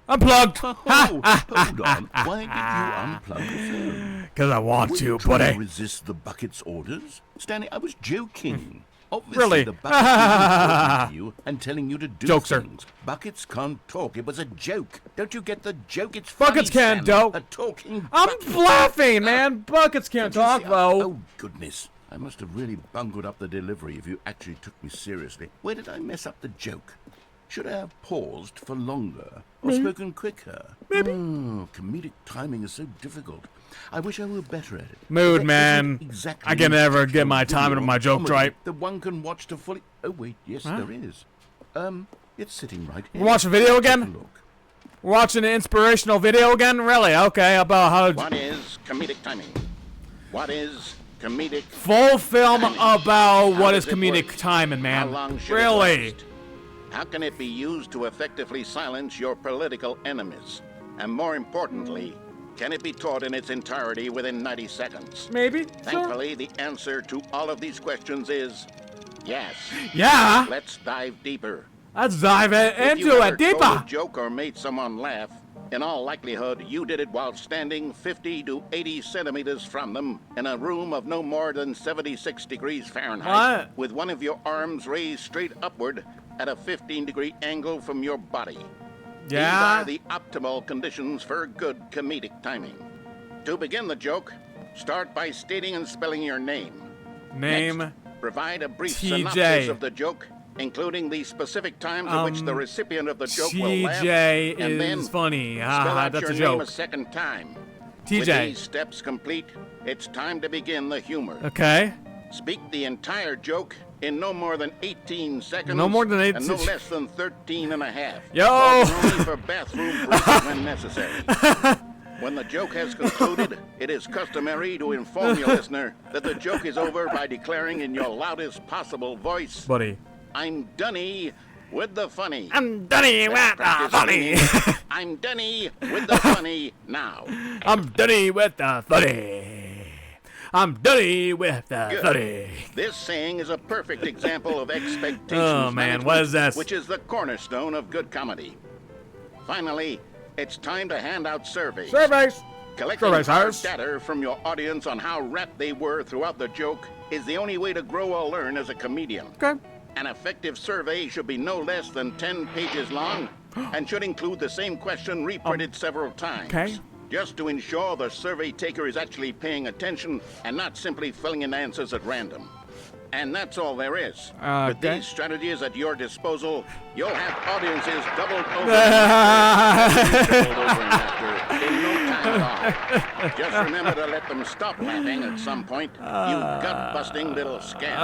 Unplugged! Hold on. Why did you unplug the phone? Because I want Were to, you trying buddy. to resist the bucket's orders? Stanley, I was joking. Obviously, Really? the bucket was talking to you and telling you to do Jokester. things. Buckets can't talk. It was a joke. Don't you get the joke? It's Buckets funny, can't Stanley. talk. A talking I'm bucket. laughing, man. Buckets can't Don't you talk, see- though. Oh, goodness. I must have really bungled up the delivery if you actually took me seriously. Where did I mess up the joke? Should I have paused for longer or spoken quicker? Maybe. Oh, comedic timing is so difficult. I wish I were better at it. Mood, There man. isn't exactly I can never get my video timing of my jokes comedy right. that one can watch to fully... Oh, wait, yes, there is. It's sitting right here. We're watching video Take a again? look. We're watching an inspirational video again? Really? Okay, about how... What is comedic timing? What is comedic? Full film about How what is does it comedic work? timing, How man. long should it Really? last? How can it be used to effectively silence your political enemies? And more importantly, can it be taught in its entirety within 90 seconds? Maybe? Sure. Thankfully, the answer to all of these questions is yes. Yeah! Let's dive deeper. Let's dive If you into ever it told deeper. a joke or made someone laugh, in all likelihood, you did it while standing 50 to 80 centimeters from them in a room of no more than 76 degrees Fahrenheit, What? with one of your arms raised straight upward at a 15-degree angle from your body. Yeah? These are the optimal conditions for good comedic timing. To begin the joke, start by stating and spelling your name. Name? Next, provide a brief TJ. synopsis of the joke, including the specific times at which the recipient of the joke will laugh, TJ and then is funny. spell Haha, out that's your a name joke. a second time. TJ. With these steps complete, it's time to begin the humor. Okay. Speak the entire joke in no more than 18 seconds. No more than And no 18 less than 13 and a half. Yo! Pausing only for bathroom breaks when necessary. When the joke has concluded, it is customary to inform your listener that the joke is over by declaring in your loudest possible voice, Buddy. I'm Dunny with the funny. I'm Dunny with the Practice funny. meaning, I'm Dunny with the funny now. I'm Dunny with the funny. I'm Dunny with the Good. funny. This saying is a perfect example of expectations Oh, man, what is this? which is the cornerstone of good comedy. Finally, it's time to hand out surveys. Surveys. Collecting Surveys, hard Harris. data from your audience on how rapt they were throughout the joke is the only way to grow or learn as a comedian. Okay. An effective survey should be no less than 10 pages long and should include the same question reprinted several times. okay. Just to ensure the survey taker is actually paying attention and not simply filling in answers at random. And that's all there is. With Okay. these strategies at your disposal, you'll have audiences doubled over and doubled over and after in no time at all. Just remember to let them stop laughing at some point, you gut-busting little scamp.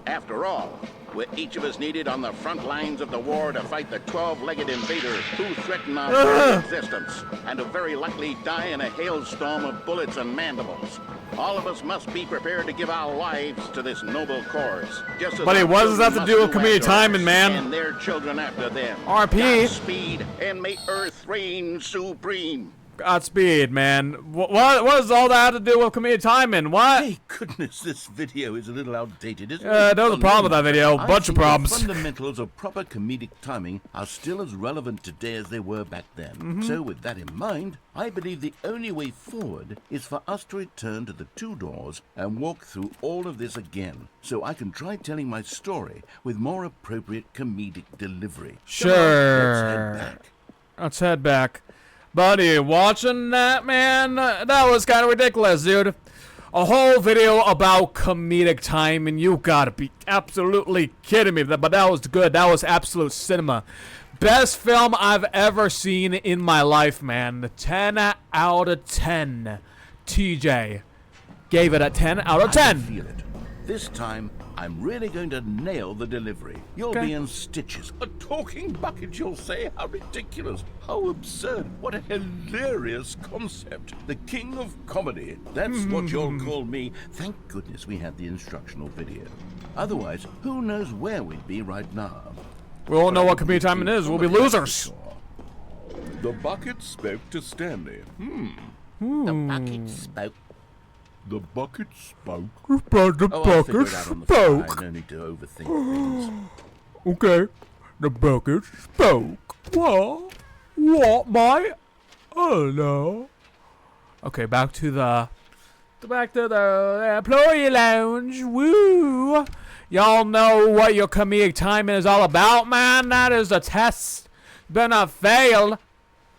After all, we're each of us needed on the front lines of the war to fight the 12-legged invader who threaten our very existence, and to very likely die in a hailstorm of bullets and mandibles. All of us must be prepared to give our lives to this noble cause. Just as Buddy, our what does that children have to do with must comedic after timing, us, man? And their children after them. RP. Godspeed, and may Earth reign supreme. Godspeed, man. What does all that have to do with comedic timing? What? Hey, goodness, this video is a little outdated, isn't it? There was a problem with that video. I Bunch of think the problems. fundamentals of proper comedic timing are still as relevant today as they were back then. Mm-hmm. So, with that in mind, I believe the only way forward is for us to return to the two doors and walk through all of this again, so I can try telling my story with more appropriate comedic delivery. Come on, let's head Sure. back. Let's head back. Buddy, watching that, man, that was kind of ridiculous, dude. A whole video about comedic timing. You gotta be absolutely kidding me. But that was good. That was absolute cinema. Best film I've ever seen in my life, man. 10 out of 10. TJ gave it a 10 out of I 10. can feel it. This time, I'm really going to nail the delivery. You'll Okay. be in stitches. A talking bucket, you'll say? How ridiculous. How absurd. What a hilarious concept. The king of comedy. That's what you'll call me. Thank goodness we had the instructional video. Otherwise, who knows where we'd be right now. We all know But I what would comedic be timing is. We'll be comedy, that's for losers. sure. The bucket spoke to Stanley. The bucket spoke. The bucket spoke. But the Oh, I'll bucket figure it out on the fly. spoke. No need to overthink things. Okay, the bucket spoke. What, mate? Oh no. Okay, back to the employee lounge. Woo! Y'all know what your comedic timing is all about, man. That is a test. You better not fail.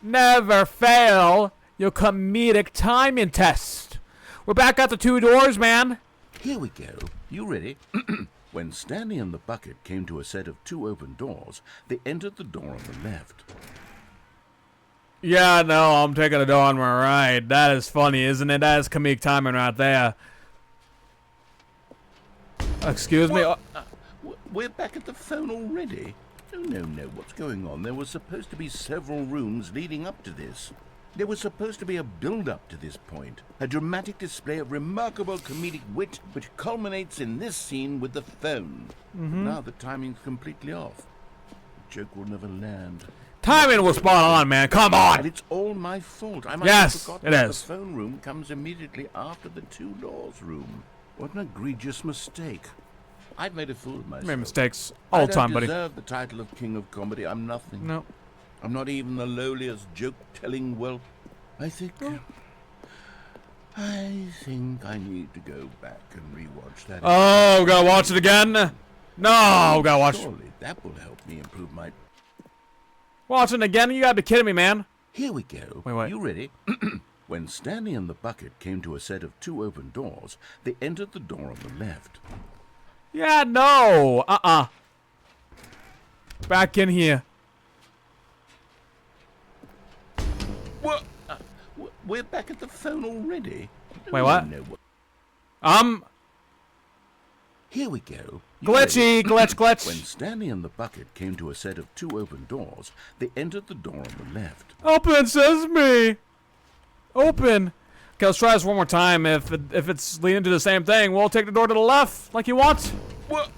Never fail your comedic timing test. We're back at the 2 doors, man. Here we go. You ready? When Stanley and the bucket came to a set of 2 open doors, they entered the door on the left. Yeah, no, I'm taking the door on my right. That is funny, isn't it? That is comedic timing right there. Excuse me? We're back at the phone already? Oh, no, what's going on? There was supposed to be several rooms leading up to this. There was supposed to be a build-up to this point. A dramatic display of remarkable comedic wit which culminates in this scene with the phone. Now the timing's completely off. The joke will never land. Timing was spot on, man. Come And on. it's all my fault. I might Yes, have forgotten it that is. the phone room comes immediately after the 2 doors room. What an egregious mistake. I've made a fool of myself. Made mistakes all the time, I buddy. don't deserve the title of King of Comedy. I'm nothing. No. I'm not even the lowliest joke-telling whelp. I think I need to go back and rewatch that. Oh, gotta watch it again? No, gotta watch. Surely that will help me improve my... Watching it again? You gotta be kidding me, man. Here we go. Wait, what? You ready? When Stanley and the bucket came to a set of 2 open doors, they entered the door on the left. Yeah, no. Back in here. What? We're back at the phone already? Wait, what? No. Here we go. You Glitchy, ready? glitch. When Stanley and the bucket came to a set of 2 open doors, they entered the door on the left. Open, sesame. Open. Okay, let's try this one more time. If it's leading to the same thing, we'll take the door to the left, like you want. What?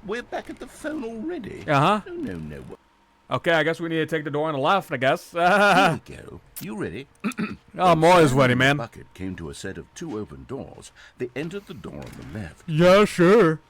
We're back at the phone already? Uh-huh. No. Okay, I guess we need to take the door on the left, I guess. Here we go. You ready? Oh, I'm always ready, The man. bucket came to a set of 2 open doors. They entered the door on the left. Yeah, sure.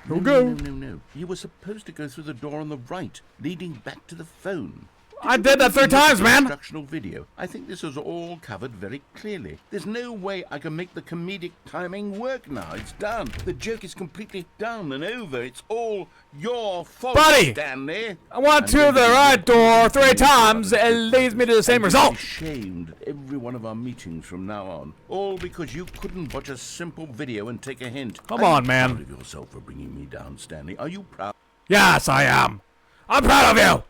We'll go. No. You were supposed to go through the door on the right, leading back to the phone. I did that 3 times, man. Instructional video. I think this is all covered very clearly. There's no way I can make the comedic timing work now. It's done. The joke is completely done and over. It's all your fault, Buddy! Stanley. I went to the right door 3 times. It leads me to the same I'm result. ashamed at every one of our meetings from now on. All because you couldn't watch a simple video and take a hint. Come Are on, you man. proud of yourself for bringing me down, Stanley? Are you proud? Yes, I am. I'm proud of you.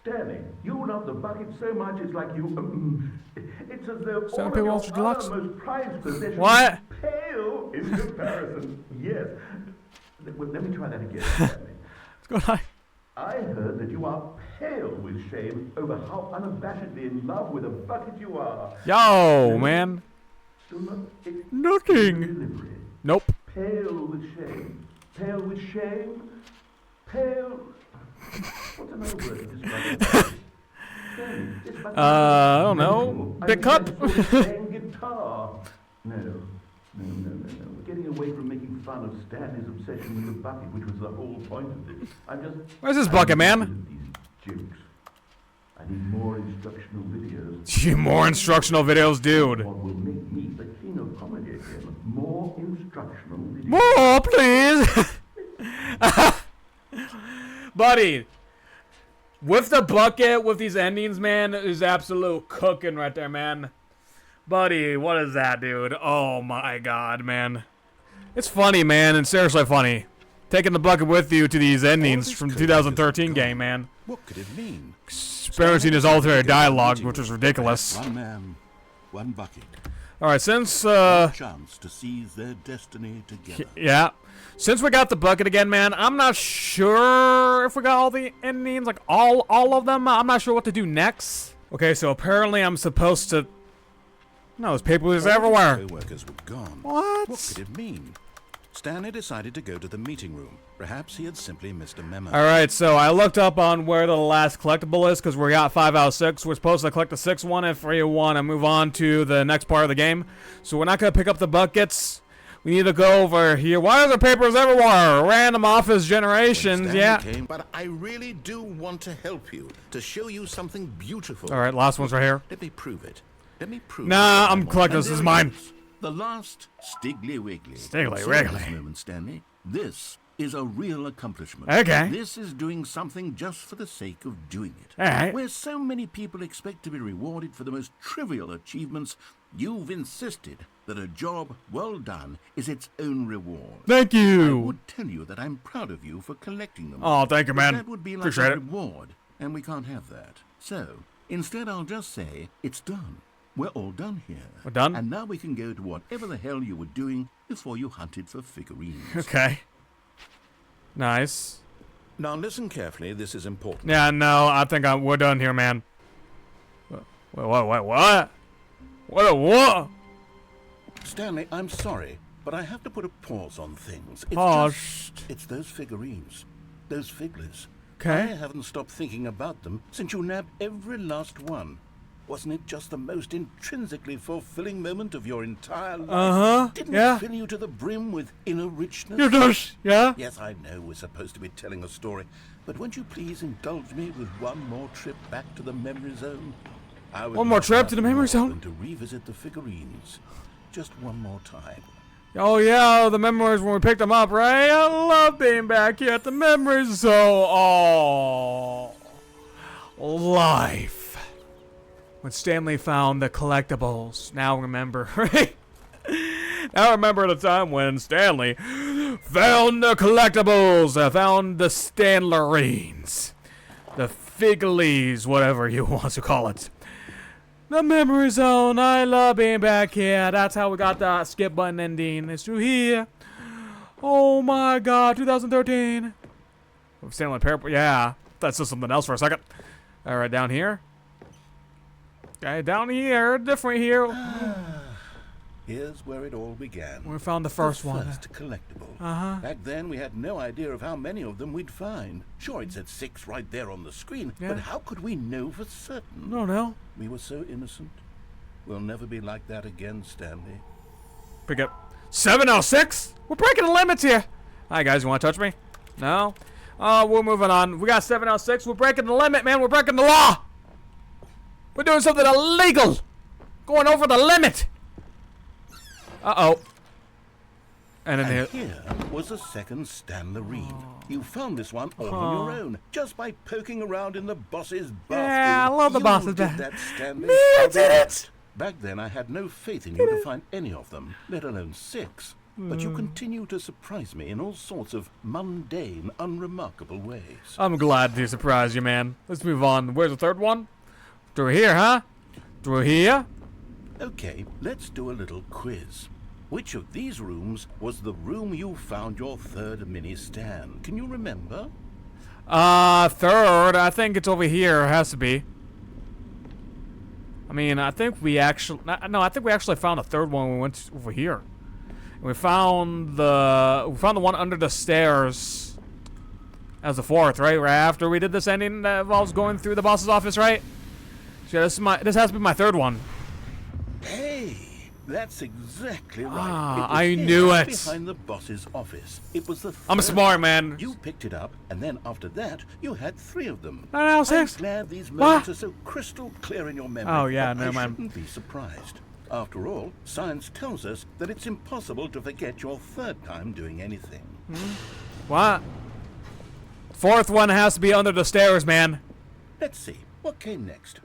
Stanley, you love the bucket so much it's like you... it's as though Stanley all of Parable your Ultra Deluxe? other most prized possessions What? pale in comparison. Yes. Let me try that again, Stanley. Let's go. I heard that you are pale with shame over how unabashedly in love with a bucket you are. Yo, man. Still not Nothing. delivery. Nope. Pale with shame. Pale with shame. Pale... What's another word to describe it? Stanley, it's about I don't know. mental. Big I cup. mean, that sort of playing guitar. No. We're getting away from making fun of Stanley's obsession with the bucket, which was the whole point of this. I'm just... Where's this bucket, man? These jokes. I need more instructional videos. Gee, more instructional videos, dude. What will make me the king of comedy again? More instructional videos. More, please. Buddy, with the bucket, with these endings, man, is absolute cooking right there, man. Buddy, what is that, dude? Oh my god, man. It's funny, man, and seriously funny. Taking the bucket with you to these endings from the 2013 game, man. What could it mean? Experiencing his alternate dialogue, which was ridiculous. One man, one bucket. Alright, since, One chance to seize their destiny together. yeah. Since we got the bucket again, man, I'm not sure if we got all the endings, like all of them. I'm not sure what to do next. Okay, so apparently I'm supposed to... No, there's papers everywhere. Co-workers were gone. What? What could it mean? Stanley decided to go to the meeting room. Perhaps he had simply missed a memo. Alright, so I looked up on where the last collectible is, because we got 5 out of 6. We're supposed to collect the 6th one if we want to move on to the next part of the game. So we're not going to pick up the buckets. We need to go over here. Why are there papers everywhere? Random office generations, yeah. But I really do want to help you, to show you something beautiful. Alright, last one's right here. Let me prove it. Let me prove Nah, it. I'm collecting this. This is mine. The last Stiggly Wiggly. Stiggly So Wiggly. this moment, Stanley. This is a real accomplishment. Okay. This is doing something just for the sake of doing it. Alright. Where so many people expect to be rewarded for the most trivial achievements, you've insisted that a job well done is its own reward. Thank I you. would tell you that I'm proud of you for collecting them. Oh, thank you, But man. that would be like Appreciate a it. reward, and we can't have that. So, instead I'll just say, it's done. We're all done here. We're done? And now we can go to whatever the hell you were doing before you hunted for figurines. Okay. Nice. Now listen carefully, this is important. Yeah, no, I think we're done here, man. Wait, what? What? Stanley, I'm sorry, but I have to put a pause on things. It's those figurines. Those figglers. Okay. I haven't stopped thinking about them since you nabbed every last one. Wasn't it just the most intrinsically fulfilling moment of your entire life? Uh-huh, Didn't yeah. it fill you to the brim with inner richness? You does, yeah? Yes, I know we're supposed to be telling a story, but won't you please indulge me with one more trip back to the memory zone? I would One more love trip to the nothing memory more zone? than to revisit the figurines. Just one more time. Oh, yeah, the memories when we picked them up, right? I love being back here at the memory zone. Oh, life. When Stanley found the collectibles. Now remember, right? Now remember the time when Stanley found the collectibles. Found the Stanlerines. The Figglies, whatever you want to call it. The memory zone. I love being back here. That's how we got the skip button ending. It's through here. Oh my god, 2013. Stanley Parable. Yeah, that's just something else for a second. Alright, down here. Okay, down here. Different here. Here's where it all began. We found the first one. First collectible. Uh-huh. Back then, we had no idea of how many of them we'd find. Sure, it said 6 right there on the screen, Yeah. but how could we know for certain? No. We were so innocent. We'll never be like that again, Stanley. Pick up 706. We're breaking the limits here. Hi guys, you want to touch me? No. We're moving on. We got 706. We're breaking the limit, man. We're breaking the law. We're doing something illegal. Going over the limit. Uh-oh. And in And here. here was a second Stanlerine. You found this one all on your own, just by poking around in the boss's bathroom. Yeah, I love the boss's You did bath. that, Stanley. Me, I How did about it. Back then, I had no faith in you to find any of them, let alone 6. But you continue to surprise me in all sorts of mundane, unremarkable ways. I'm glad to surprise you, man. Let's move on. Where's the third one? Through here, huh? Through here? Okay, let's do a little quiz. Which of these rooms was the room you found your third mini stand? Can you remember? Third. I think it's over here. It has to be. I mean, I think we actually... No, I think we actually found a third one when we went over here. We found the one under the stairs as the fourth, right? Right after we did this ending that involves going through the boss's office, right? So yeah, this has to be my third one. Hey, that's exactly right. Ah, It was I here, knew it. Behind the boss's office. It was the I'm third smart, man. You picked it up, and then after that, you had 3 of them. No, I'm 6. glad these What? moments are so crystal clear in your memory. Oh, yeah, but no, I man. shouldn't be surprised. After all, science tells us that it's impossible to forget your third time doing anything. What? Fourth one has to be under the stairs, man. Let's see, what came next?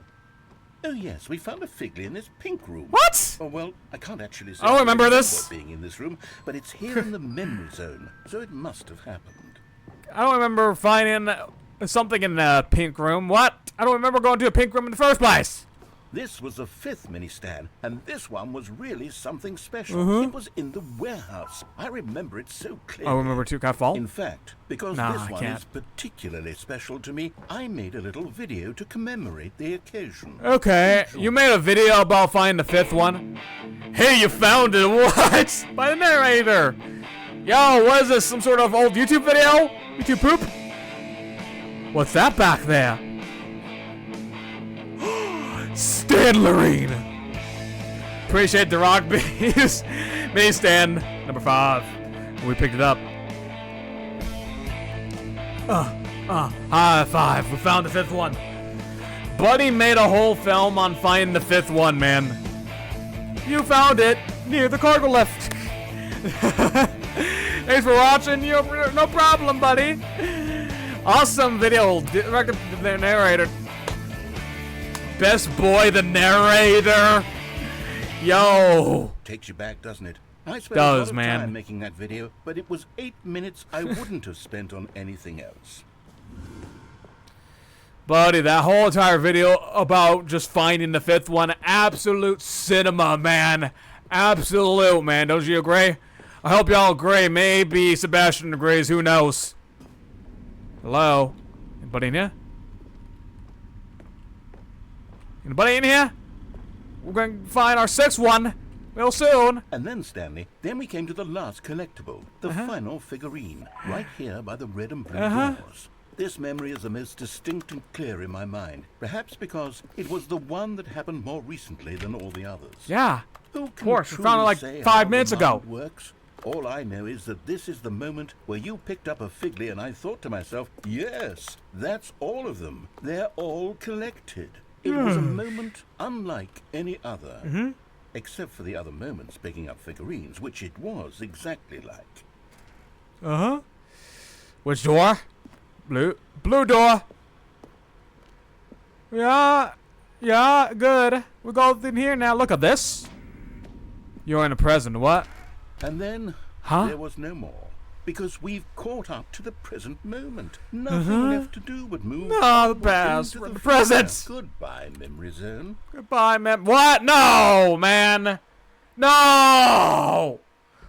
Oh yes, we found a Figgly in this pink room. What? Oh well, I can't actually say I don't remember this. being in this room, but it's here in the memory zone, so it must have happened. I don't remember finding something in the pink room. What? I don't remember going to a pink room in the first place. This was the 5th mini stand, and this one was really something special. It was in the warehouse. I remember it so clearly. I remember too. Can I fall? In fact, because Nah, this I one can't. is particularly special to me, I made a little video to commemorate the occasion. Okay, you made a video about finding the 5th one. Hey, you found it. What? By the narrator. Yo, what is this? Some sort of old YouTube video? YouTube poop? What's that back there? Stanley. Appreciate the rock bees. Me, Stan. Number 5. We picked it up. High five. We found the 5th one. Buddy made a whole film on finding the 5th one, man. You found it near the cargo lift. Thanks for watching. No problem, buddy. Awesome video. Directed the narrator. Best boy, the narrator. Yo. Takes you back, doesn't it? I spent Does, a lot of man. time making that video, but it was 8 minutes I wouldn't have spent on anything else. Buddy, that whole entire video about just finding the 5th one, absolute cinema, man. Absolute, man. Don't you agree? I hope y'all agree. Maybe Sebastian agrees. Who knows? Hello? Anybody in here? Anybody in here? We're going to find our 6th one real soon. And then, Stanley, then we came to the last collectible, the final figurine, right here by the red and blue doors. This memory is the most distinct and clear in my mind, perhaps because it was the one that happened more recently than all the others. Yeah. Who Of can course, we truly found it like say 5 how the minutes ago. mind works? All I know is that this is the moment where you picked up a Figley and I thought to myself, yes, that's all of them. They're all collected. It was a moment unlike any other. Except for the other moments picking up figurines, which it was exactly like. Which door? Blue door. Yeah, good. We go in here now. Look at this. You're in the present. What? And then there was no more. Because we've caught up to the present moment. Nothing left to do but move No, the onward past. into We're in the future. present. Goodbye, memory zone. Goodbye, man. What? No, man. No.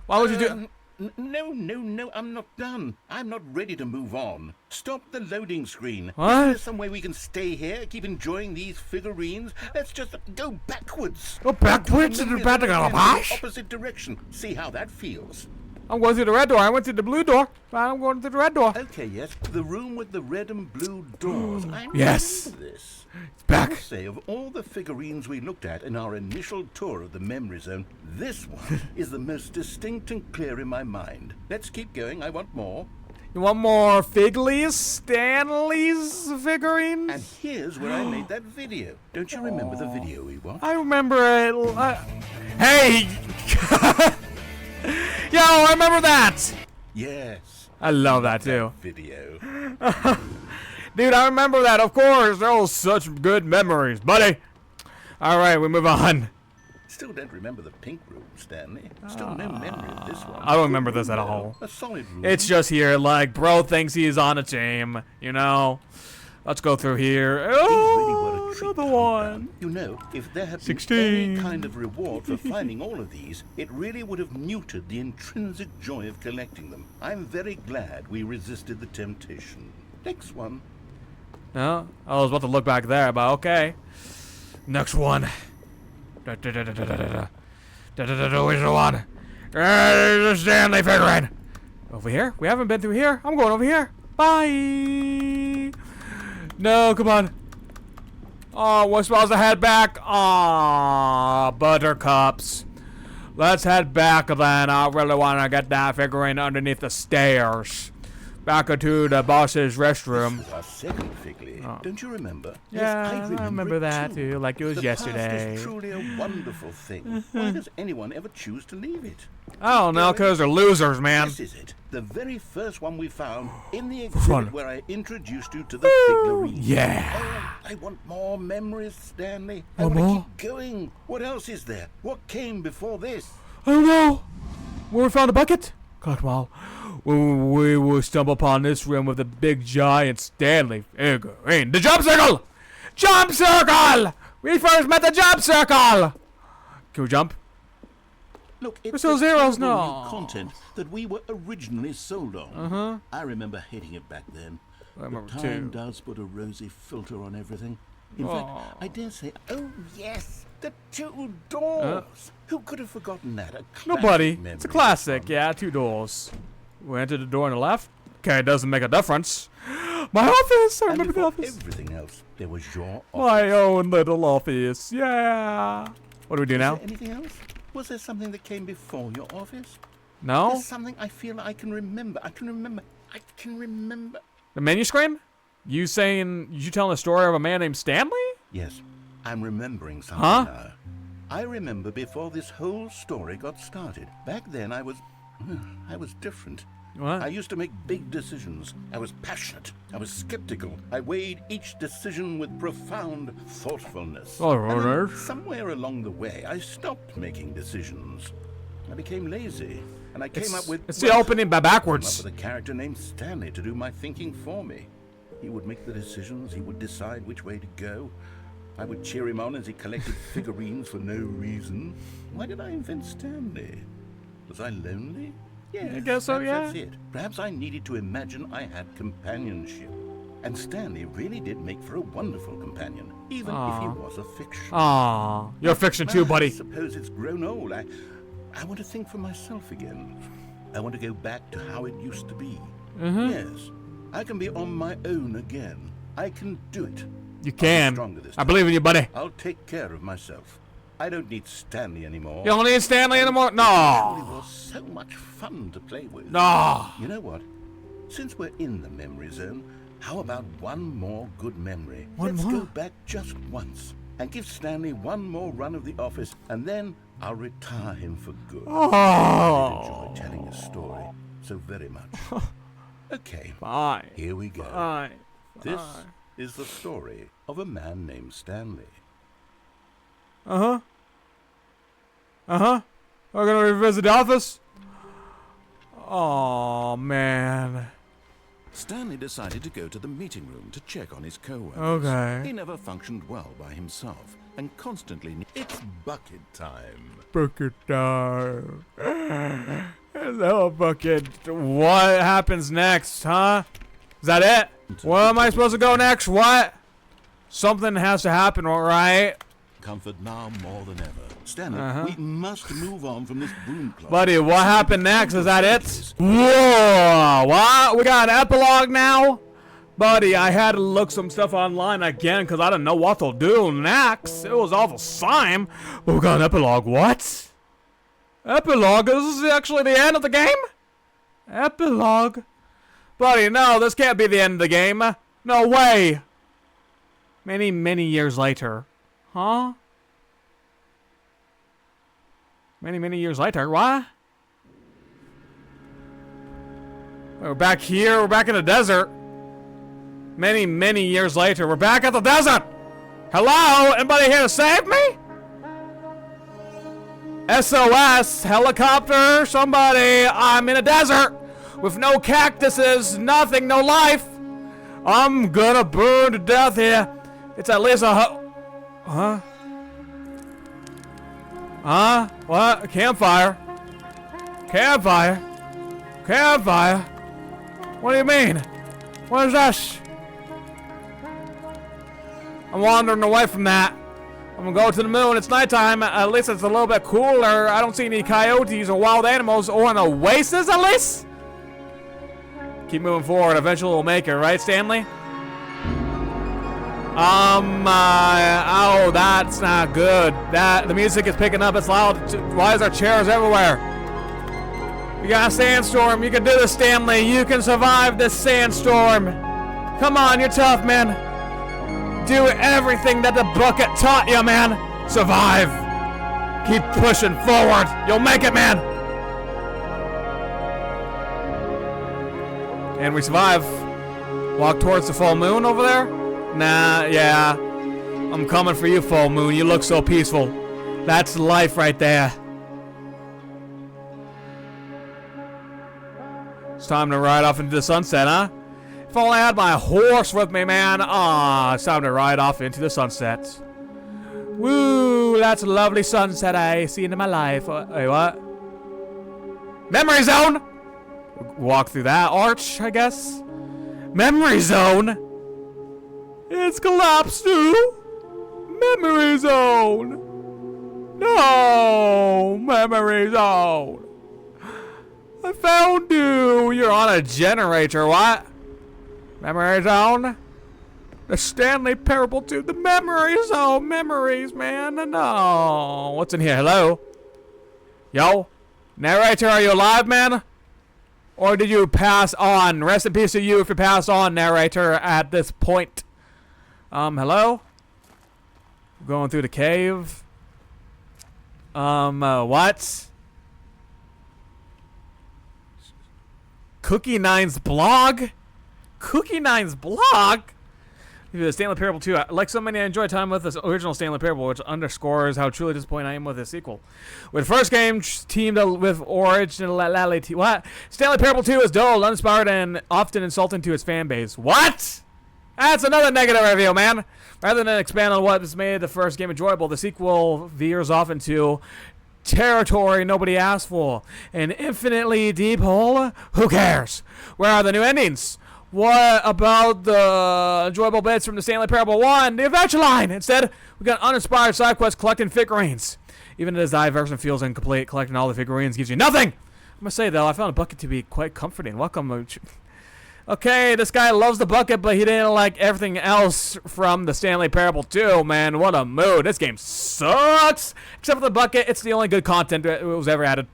Why would you do? No, I'm not done. I'm not ready to move on. Stop the loading screen. What? Is there some way we can stay here, keep enjoying these figurines? Let's just go backwards. Go backwards Into and back to the the past? opposite direction. See how that feels. I'm going through the red door. I went through the blue door. I'm going through the red door. Okay, yes, the room with the red and blue doors. I Yes. remember this. It's back. I say, of all the figurines we looked at in our initial tour of the memory zone, this one is the most distinct and clear in my mind. Let's keep going. I want more. You want more Figleys? Stanley's figurines? And here's where I made that video. Don't you remember the video we watched? I remember it. Hey! Yo, I remember that! Yes. I love that too. Video. Dude, I remember that, of course. Those such good memories, buddy. Alright, we move on. Still don't remember the pink room, Stanley. Still no memory of this one. I don't remember this at all. A solid room. It's just here, like, bro thinks he's on a team, you know? Let's go through here. These really were Oh, a treat another to hunt one. down. You know, if there had been 16. any kind of reward for finding all of these, it really would have neutered the intrinsic joy of collecting them. I'm very glad we resisted the temptation. Next one. No, I was about to look back there, but okay. Next one. Which one? There's a Stanley figurine. Over here? We haven't been through here. I'm going over here. Bye. No, come on. Oh, we're supposed to head back. Aw, buttercups. Let's head back then. I really want to get that figurine underneath the stairs. Back into the boss's restroom. This is our second Figley. Don't you remember? Yeah, Yes, I remember it that too. too, like it was The yesterday. past is truly a wonderful thing. Why does anyone ever choose to leave it? I don't know, because they're losers, man. This is it. The very first one we found in the Fun. exhibit where I introduced you to the figurine. Yeah. Oh, I want more memories, Stanley. I One want more? to keep going. What else is there? What came before this? I don't know. Where we found a bucket? God, well, we will stumble upon this room with a big giant Stanley figurine. The jump circle! Jump circle! We first met the jump circle! Can we jump? Look, it's We're still the zeros? terrible No. new content that we were originally sold on. I remember hating it back then. I remember But time too. does put a rosy filter on everything. In fact, I dare say, oh yes, The two doors. Who could have forgotten that? A classic Nobody. memory It's a classic. from- Yeah, 2 doors. We entered the door on the left. Okay, it doesn't make a difference. My office! I And remember the before office. everything else, there was your office. My own little office. Yeah. What do we do now? Is there anything else? Was there something that came before your office? No? There's something I feel I can remember. I can remember. The menu screen? You telling a story of a man named Stanley? Yes, I'm remembering something Huh? now. I remember before this whole story got started. Back then I was different. What? I used to make big decisions. I was passionate. I was skeptical. I weighed each decision with profound thoughtfulness. All And then right. somewhere along the way, I stopped making decisions. I became lazy, and I came up with... It's the opening by came up backwards. with a character named Stanley to do my thinking for me. He would make the decisions. He would decide which way to go. I would cheer him on as he collected figurines for no reason. Why did I invent Stanley? Was I lonely? Yes, I guess so, perhaps yeah. That's it. Perhaps I needed to imagine I had companionship. And Stanley really did make for a wonderful companion, even if he was a fiction. Aw, you're a fiction too, I buddy. suppose it's grown old. I want to think for myself again. I want to go back to how it used to be. Yes, I can be on my own again. I can do it. You can. stronger this I time. believe in you, buddy. I'll take care of myself. I don't need Stanley anymore. You don't need Stanley anymore? Stanley No. was so much fun to play with. No. You know what? Since we're in the memory zone, how about one more good memory? One Let's more? go back just once and give Stanley one more run of the office, and then I'll retire him for good. I Oh. enjoy telling his story so very much. Okay, Fine. here we go. Fine. This is the story of a man named Stanley. Uh-huh. Uh-huh. We're gonna revisit the office? Oh man. Stanley decided to go to the meeting room to check on his co-workers. Okay. He never functioned well by himself and constantly... It's bucket time. Bucket time. Hello, Bucket. What happens next, huh? Is that it? Where am I supposed to go next? What? Something has to happen, alright? Comfort now more than ever. Stanley, we must move on from this broom closet. Buddy, what happened next? Is that it? Whoa! What? We got an epilogue now? Buddy, I had to look some stuff online again because I didn't know what to do next. It was awful slime. But we got an epilogue. What? Epilogue? Is this actually the end of the game? Epilogue? Buddy, no, this can't be the end of the game. No way. Many, many years later. Huh? Many, many years later. What? We're back here. We're back in the desert. Many, many years later. We're back at the desert. Hello? Anybody here to save me? SOS. Helicopter. Somebody. I'm in a desert. With no cactuses. Nothing. No life. I'm gonna burn to death here. It's at least a... Huh? Huh? What? A campfire. Campfire? Campfire? What do you mean? What is this? I'm wandering away from that. I'm gonna go to the moon. It's nighttime. At least it's a little bit cooler. I don't see any coyotes or wild animals or an oasis at least. Keep moving forward. Eventually we'll make it, right, Stanley? Oh, that's not good. The music is picking up. It's loud. Why is there chairs everywhere? You got a sandstorm. You can do this, Stanley. You can survive this sandstorm. Come on, you're tough, man. Do everything that the bucket taught you, man. Survive. Keep pushing forward. You'll make it, man. And we survive. Walk towards the full moon over there. Nah, yeah. I'm coming for you, full moon. You look so peaceful. That's life right there. It's time to ride off into the sunset, huh? If only I had my horse with me, man. Ah, it's time to ride off into the sunset. Woo, that's a lovely sunset I seen in my life. Wait, what? Memory zone! Walk through that arch, I guess. Memory zone? It's collapsed too. Memory zone. Oh, memory zone. I found you. You're on a generator. What? Memory zone? The Stanley Parable 2. The memory zone. Memories, man. No. What's in here? Hello? Yo? Narrator, are you alive, man? Or did you pass on? Rest in peace to you if you pass on, narrator, at this point. Hello? Going through the cave. What? Cookie Nine's blog? Cookie Nine's blog? The Stanley Parable 2. Like so many, I enjoy time with this original Stanley Parable, which underscores how truly disappointed I am with the sequel. With the first game teamed with originality. What? Stanley Parable 2 is dull, uninspired, and often insulting to its fan base. What? That's another negative review, man. Rather than expand on what has made the first game enjoyable, the sequel veers off into territory nobody asked for. An infinitely deep hole? Who cares? Where are the new endings? What about the enjoyable bits from the Stanley Parable 1, the adventure line? Instead, we got uninspired side quests collecting figurines. Even the design version feels incomplete. Collecting all the figurines gives you nothing. I must say, though, I found a bucket to be quite comforting. Welcome. Okay, this guy loves the bucket, but he didn't like everything else from the Stanley Parable 2, man. What a mood. This game sucks. Except for the bucket, it's the only good content that was ever added.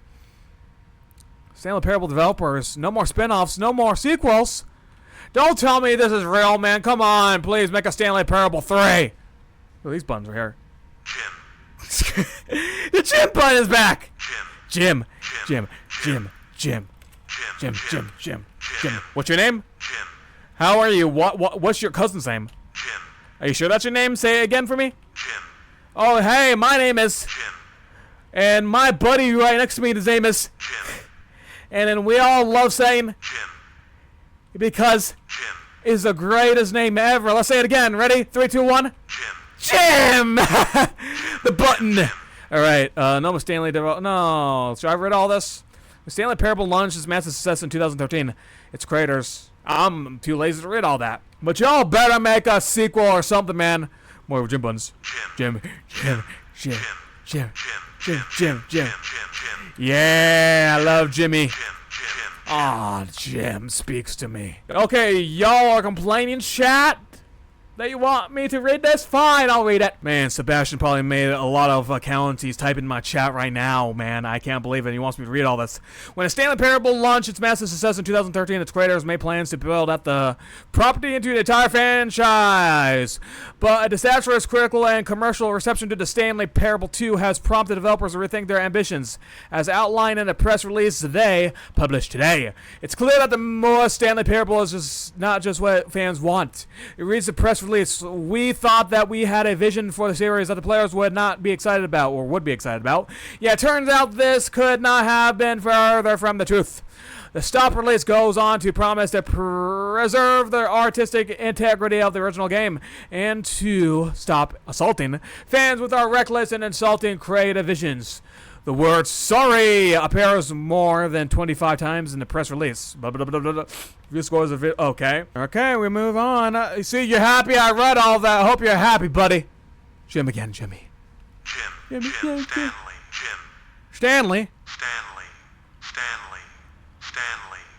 Stanley Parable developers, no more spin-offs, no more sequels. Don't tell me this is real, man. Come on, please make a Stanley Parable 3. Oh, these buttons are here. Jim. The Jim button is back. Jim. What's your name? Jim. How are you? What's your cousin's name? Jim. Are you sure that's your name? Say it again for me. Jim. Oh, hey, my name is Jim. And my buddy right next to me, his name is Jim. And then we all love saying Jim. Because Jim is the greatest name ever. Let's say it again. Ready? 3, 2, 1. Jim! The button. All right. No, Stanley. No. Should I read all this? The Stanley Parable launched its massive success in 2013. Its creators. I'm too lazy to read all that. But y'all better make a sequel or something, man. More Jim buttons. Jim. Yeah, I love Jimmy. Aw, Jim speaks to me. Okay, y'all are complaining, chat, that you want me to read this? Fine, I'll read it. Man, Sebastian probably made a lot of accounts. He's typing in my chat right now, man. I can't believe it. He wants me to read all this. When a Stanley Parable launched its massive success in 2013, its creators made plans to build up the property into the entire franchise. But a disastrous critical and commercial reception to the Stanley Parable 2 has prompted developers to rethink their ambitions. As outlined in a press release they published today, it's clear that the more Stanley Parable is not just what fans want. It reads the press release. We thought that we had a vision for the series that the players would not be excited about, or would be excited about. Yeah, it turns out this could not have been further from the truth. The stop release goes on to promise to preserve the artistic integrity of the original game and to stop assaulting fans with our reckless and insulting creative visions. The word sorry appears more than 25 times in the press release. View scores of it. Okay, we move on. See, you're happy I read all that. I hope you're happy, buddy. Jim again, Jimmy. Stanley.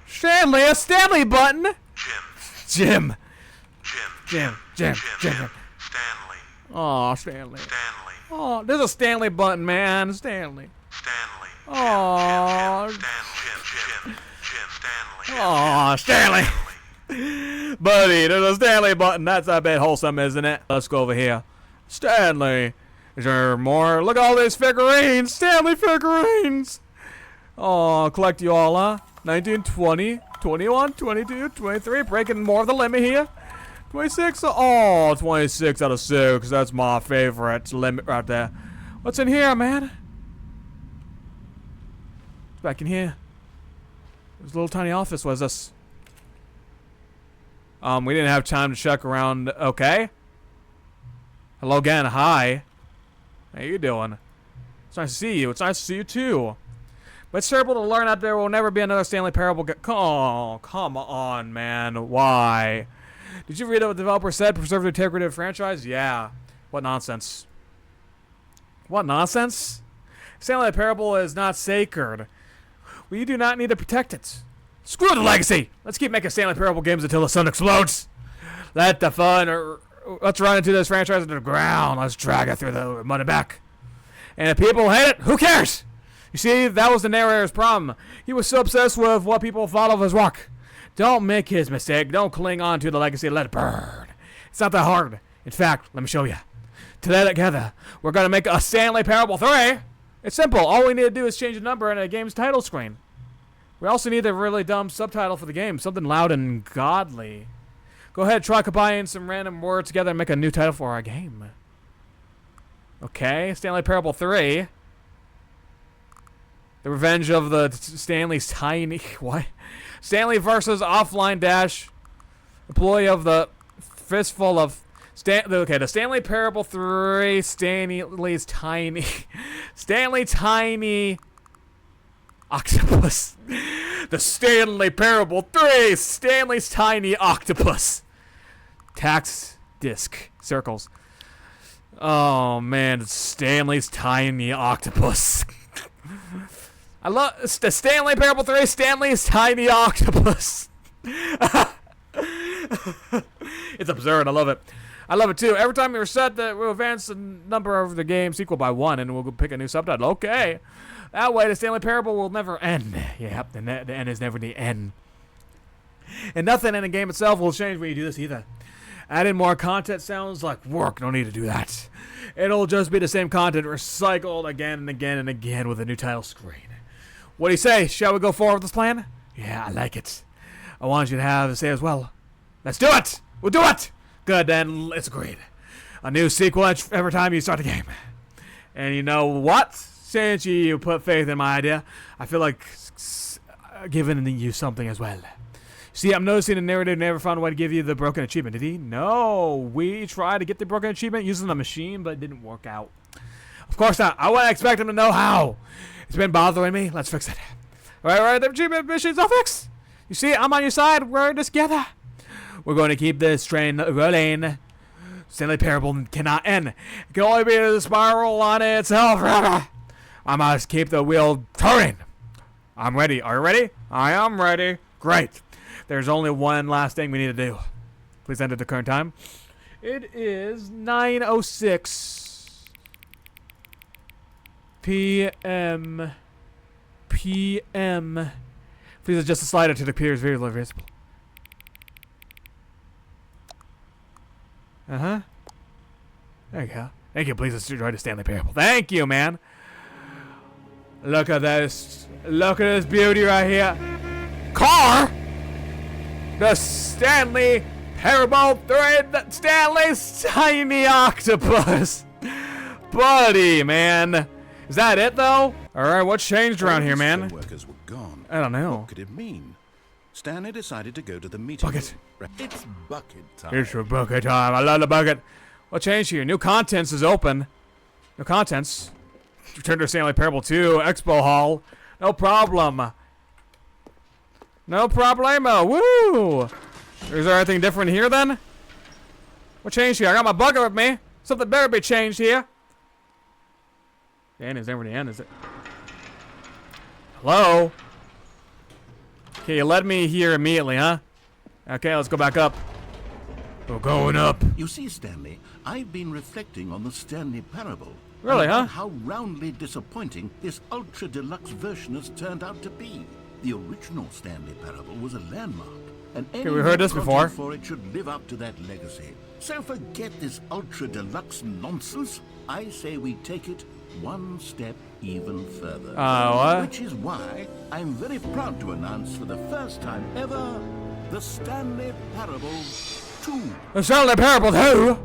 Stanley, a Stanley button. Jim. Oh, Stanley. Oh, there's a Stanley button, man. Stanley. Oh. Oh, Stanley. Buddy, there's a Stanley button. That's a bit wholesome, isn't it? Let's go over here. Stanley. Is there more? Look at all these figurines. Stanley figurines. Oh, collect you all, huh? 19, 20, 21, 22, 23. Breaking more of the limit here. 26. Oh, 26 out of 6. That's my favorite limit right there. What's in here, man? What's back in here? There's a little tiny office. What is this? We didn't have time to check around. Okay. Hello again. Hi. How you doing? It's nice to see you. It's nice to see you too. But it's terrible to learn that there will never be another Stanley Parable. Oh, come on, man. Why? Did you read what the developer said? Preserve the integrity of the franchise? Yeah. What nonsense. What nonsense? Stanley Parable is not sacred. We do not need to protect it. Screw the legacy! Let's keep making Stanley Parable games until the sun explodes. Let the fun, or let's run into this franchise into the ground. Let's drag it through the mud and back. And if people hate it, who cares? You see, that was the narrator's problem. He was so obsessed with what people thought of his work. Don't make his mistake. Don't cling on to the legacy. Let it burn. It's not that hard. In fact, let me show you. Together, we're going to make a Stanley Parable 3. It's simple. All we need to do is change the number in a game's title screen. We also need a really dumb subtitle for the game. Something loud and godly. Go ahead, try combining some random words together and make a new title for our game. Okay, Stanley Parable 3. The Revenge of the Stanley's Tiny... What? Stanley versus Offline Dash. Employee of the Fistful of... Okay, the Stanley Parable 3. Stanley's Tiny... Stanley Tiny... Octopus. The Stanley Parable 3. Stanley's Tiny Octopus. Tax disc. Circles. Oh, man. It's Stanley's Tiny Octopus. I love the Stanley Parable 3, Stanley's Tiny Octopus. It's absurd. I love it. I love it too. Every time we reset that, we'll advance the number of the game's equal by 1, and we'll go pick a new subtitle. Okay. That way, the Stanley Parable will never end. Yep, the end is never the end. And nothing in the game itself will change when you do this either. Adding more content sounds like work. No need to do that. It'll just be the same content recycled again and again and again with a new title screen. What do you say? Shall we go forward with this plan? Yeah, I like it. I want you to have to say as well. Let's do it! We'll do it! Good, then it's agreed. A new sequel every time you start the game. And you know what? Since you put faith in my idea, I feel like giving you something as well. See, I'm noticing the narrator never found a way to give you the broken achievement, did he? No, we tried to get the broken achievement using the machine, but it didn't work out. Of course not. I wouldn't expect him to know how. It's been bothering me. Let's fix it. Right, the achievement mission's all fixed. You see, I'm on your side. We're in this together. We're going to keep this train rolling. Stanley Parable cannot end. It can only be a spiral on itself forever. I must keep the wheel turning. I'm ready. Are you ready? I am ready. Great. There's only one last thing we need to do. Please enter the current time. It is 9:06 p.m. p.m. Please adjust the slider to the appears very visible. There you go. Thank you. Please enjoy the Stanley Parable. Thank you, man. Look at this. Look at this beauty right here. Car! The Stanley Parable 3. Stanley's Tiny Octopus. Buddy, man. Is that it, though? Alright, what changed around here, man? Workers were gone. I don't know. What could it mean? Stanley decided to go to the meeting. Bucket. It's bucket time. It's a bucket time. I love the bucket. What changed here? New contents is open. New contents. Return to Stanley Parable 2. Expo Hall. No problem. No problemo. Woo! Is there anything different here then? What changed here? I got my bucket with me. Something better be changed here. The end is never the end, is it? Hello? Okay, you led me here immediately, huh? Okay, let's go back up. We're going up. You see, Stanley, I've been reflecting on the Stanley Parable. Really, and huh? about how roundly disappointing this Ultra Deluxe version has turned out to be. The original Stanley Parable was a landmark, and any we heard this before. content for it should live up to that legacy. So forget this Ultra Deluxe nonsense. I say we take it one step even further. What? Which is why I'm very proud to announce for the first time ever the Stanley Parable 2. The Stanley Parable 2?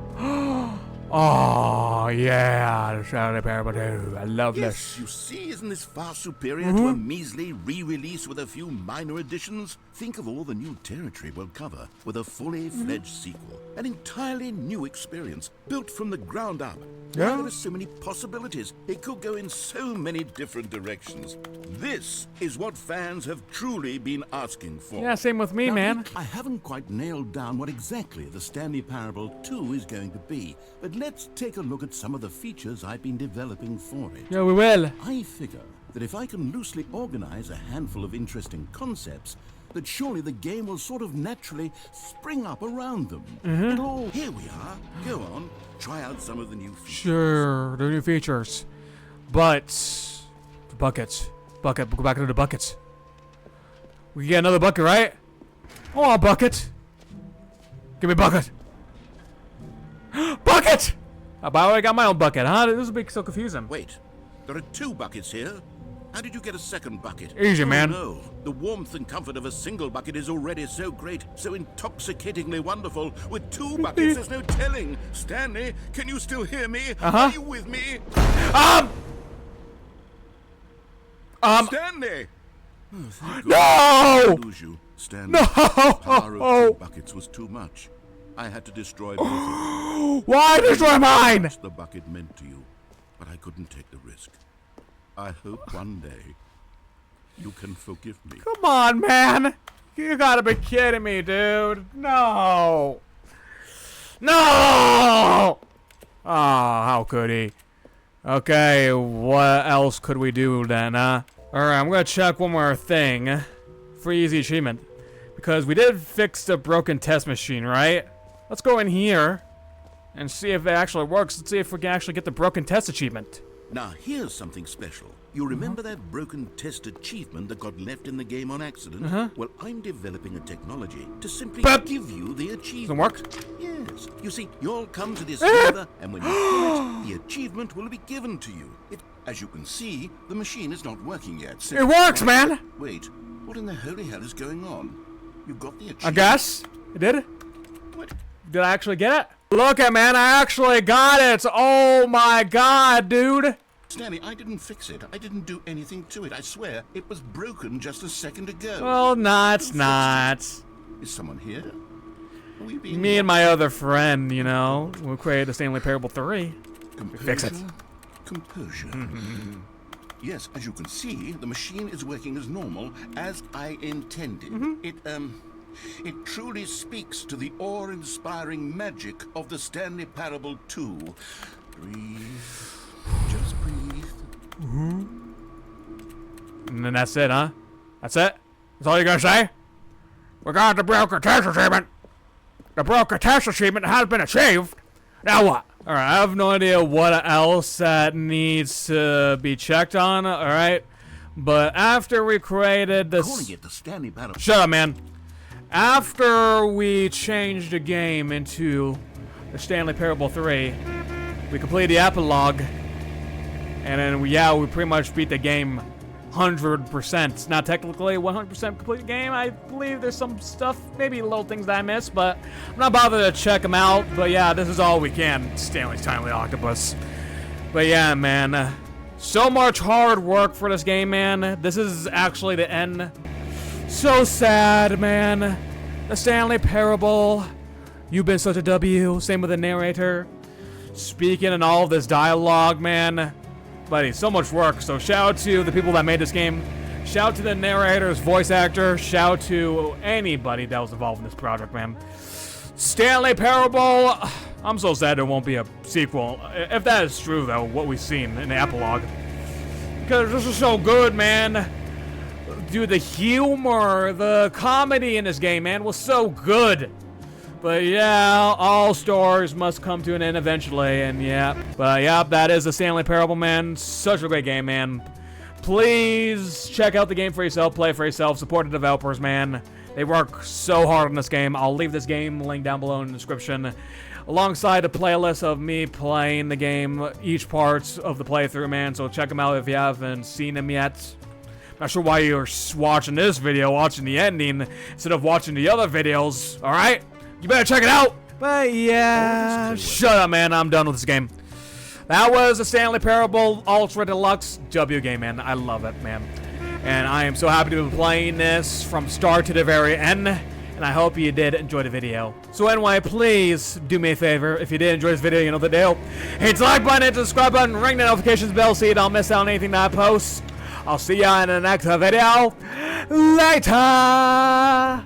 Oh, yeah, the Stanley Parable 2. I love Yes, this. you see, isn't this far superior to a measly re-release with a few minor additions? Think of all the new territory we'll cover with a fully fledged sequel. An entirely new experience, built from the ground up. Yeah. Why, there are so many possibilities. It could go in so many different directions. This is what fans have truly been asking for. Yeah, same with me, Now, man. I haven't quite nailed down what exactly the Stanley Parable 2 is going to be, but let let's take a look at some of the features I've been developing for it. Yeah, we will. I figure that if I can loosely organize a handful of interesting concepts, that surely the game will sort of naturally spring up around them. It'll all, here we are. Go on, try out some of the new features. Sure, the new features. But the buckets. Bucket, go back into the buckets. We can get another bucket, right? Oh, a bucket. Give me a bucket. Bucket! I already got my own bucket, huh? This is be so confusing. Wait, there are 2 buckets here. How did you get a second bucket? Easy, Oh, man. No, the warmth and comfort of a single bucket is already so great, so intoxicatingly wonderful. With 2 buckets, there's no telling. Stanley, can you still hear me? Are you with me? Stanley! Oh, thank God. No! I lose you, Stanley. No! The power of 2 buckets was too much. I had to destroy both of them. Why destroy mine? Much the bucket meant to you, but I couldn't take the risk. I hope one day you can forgive me. Come on, man. You gotta be kidding me, dude. No. No! Oh, how could he? Okay, what else could we do then, huh? Alright, I'm gonna check one more thing. Free easy achievement. Because we did fix the broken test machine, right? Let's go in here and see if it actually works. Let's see if we can actually get the broken test achievement. Now, here's something special. You remember that broken test achievement that got left in the game on accident? Well, I'm developing a technology to simply give you the achievement. Doesn't work? Yes. You see, you'll come to this server, and when you do it, the achievement will be given to you. As you can see, the machine is not working yet. So It works, man! Wait, what in the holy hell is going on? You got the achievement? I guess. It did? What? Did I actually get it? Look at, man, I actually got it! Oh my god, dude! Stanley, I didn't fix it. I didn't do anything to it. I swear, it was broken just a second ago. Well, no, it's not. Is someone here? Are we being Me and my other friend, you know, we created the Stanley Parable 3. Composure? Fix it. Composure. Yes, as you can see, the machine is working as normal, as I intended. It truly speaks to the awe-inspiring magic of the Stanley Parable 2. Breathe. Just breathe. And then that's it, huh? That's it? That's all you're gonna say? We got the broken test achievement! The broken test achievement has been achieved! Now what? Alright, I have no idea what else that needs to be checked on, alright? But after we created this... Calling it the Stanley Parable... Shut up, man. After we changed the game into the Stanley Parable 3, we completed the epilogue, and then, we pretty much beat the game 100%. It's not technically 100% complete game. I believe there's some stuff, maybe little things that I missed, but I'm not bothered to check them out. But yeah, this is all we can. Stanley's Timely Octopus. But yeah, man. So much hard work for this game, man. This is actually the end. So sad, man. The Stanley Parable. You've been such a W. Same with the narrator. Speaking and all of this dialogue, man. Buddy, so much work. So shout out to the people that made this game. Shout out to the narrator's voice actor. Shout out to anybody that was involved in this project, man. Stanley Parable. I'm so sad there won't be a sequel. If that is true, though, what we've seen in the epilogue. Because this is so good, man. Dude, the humor, the comedy in this game, man, was so good. But yeah, all stories must come to an end eventually, and yeah. But yeah, that is the Stanley Parable, man. Such a great game, man. Please check out the game for yourself, play it for yourself, support the developers, man. They work so hard on this game. I'll leave this game link down below in the description, alongside a playlist of me playing the game, each part of the playthrough, man. So check them out if you haven't seen them yet. Not sure why you're watching this video, watching the ending, instead of watching the other videos, alright? You better check it out! But yeah, shut up, man. I'm done with this game. That was the Stanley Parable Ultra Deluxe W game, man. I love it, man. And I am so happy to be playing this from start to the very end. And I hope you did enjoy the video. So anyway, please do me a favor. If you did enjoy this video, you know the deal. Hit the like button, hit the subscribe button, ring the notifications bell so you don't miss out on anything that I post. I'll see ya in the next video. Later!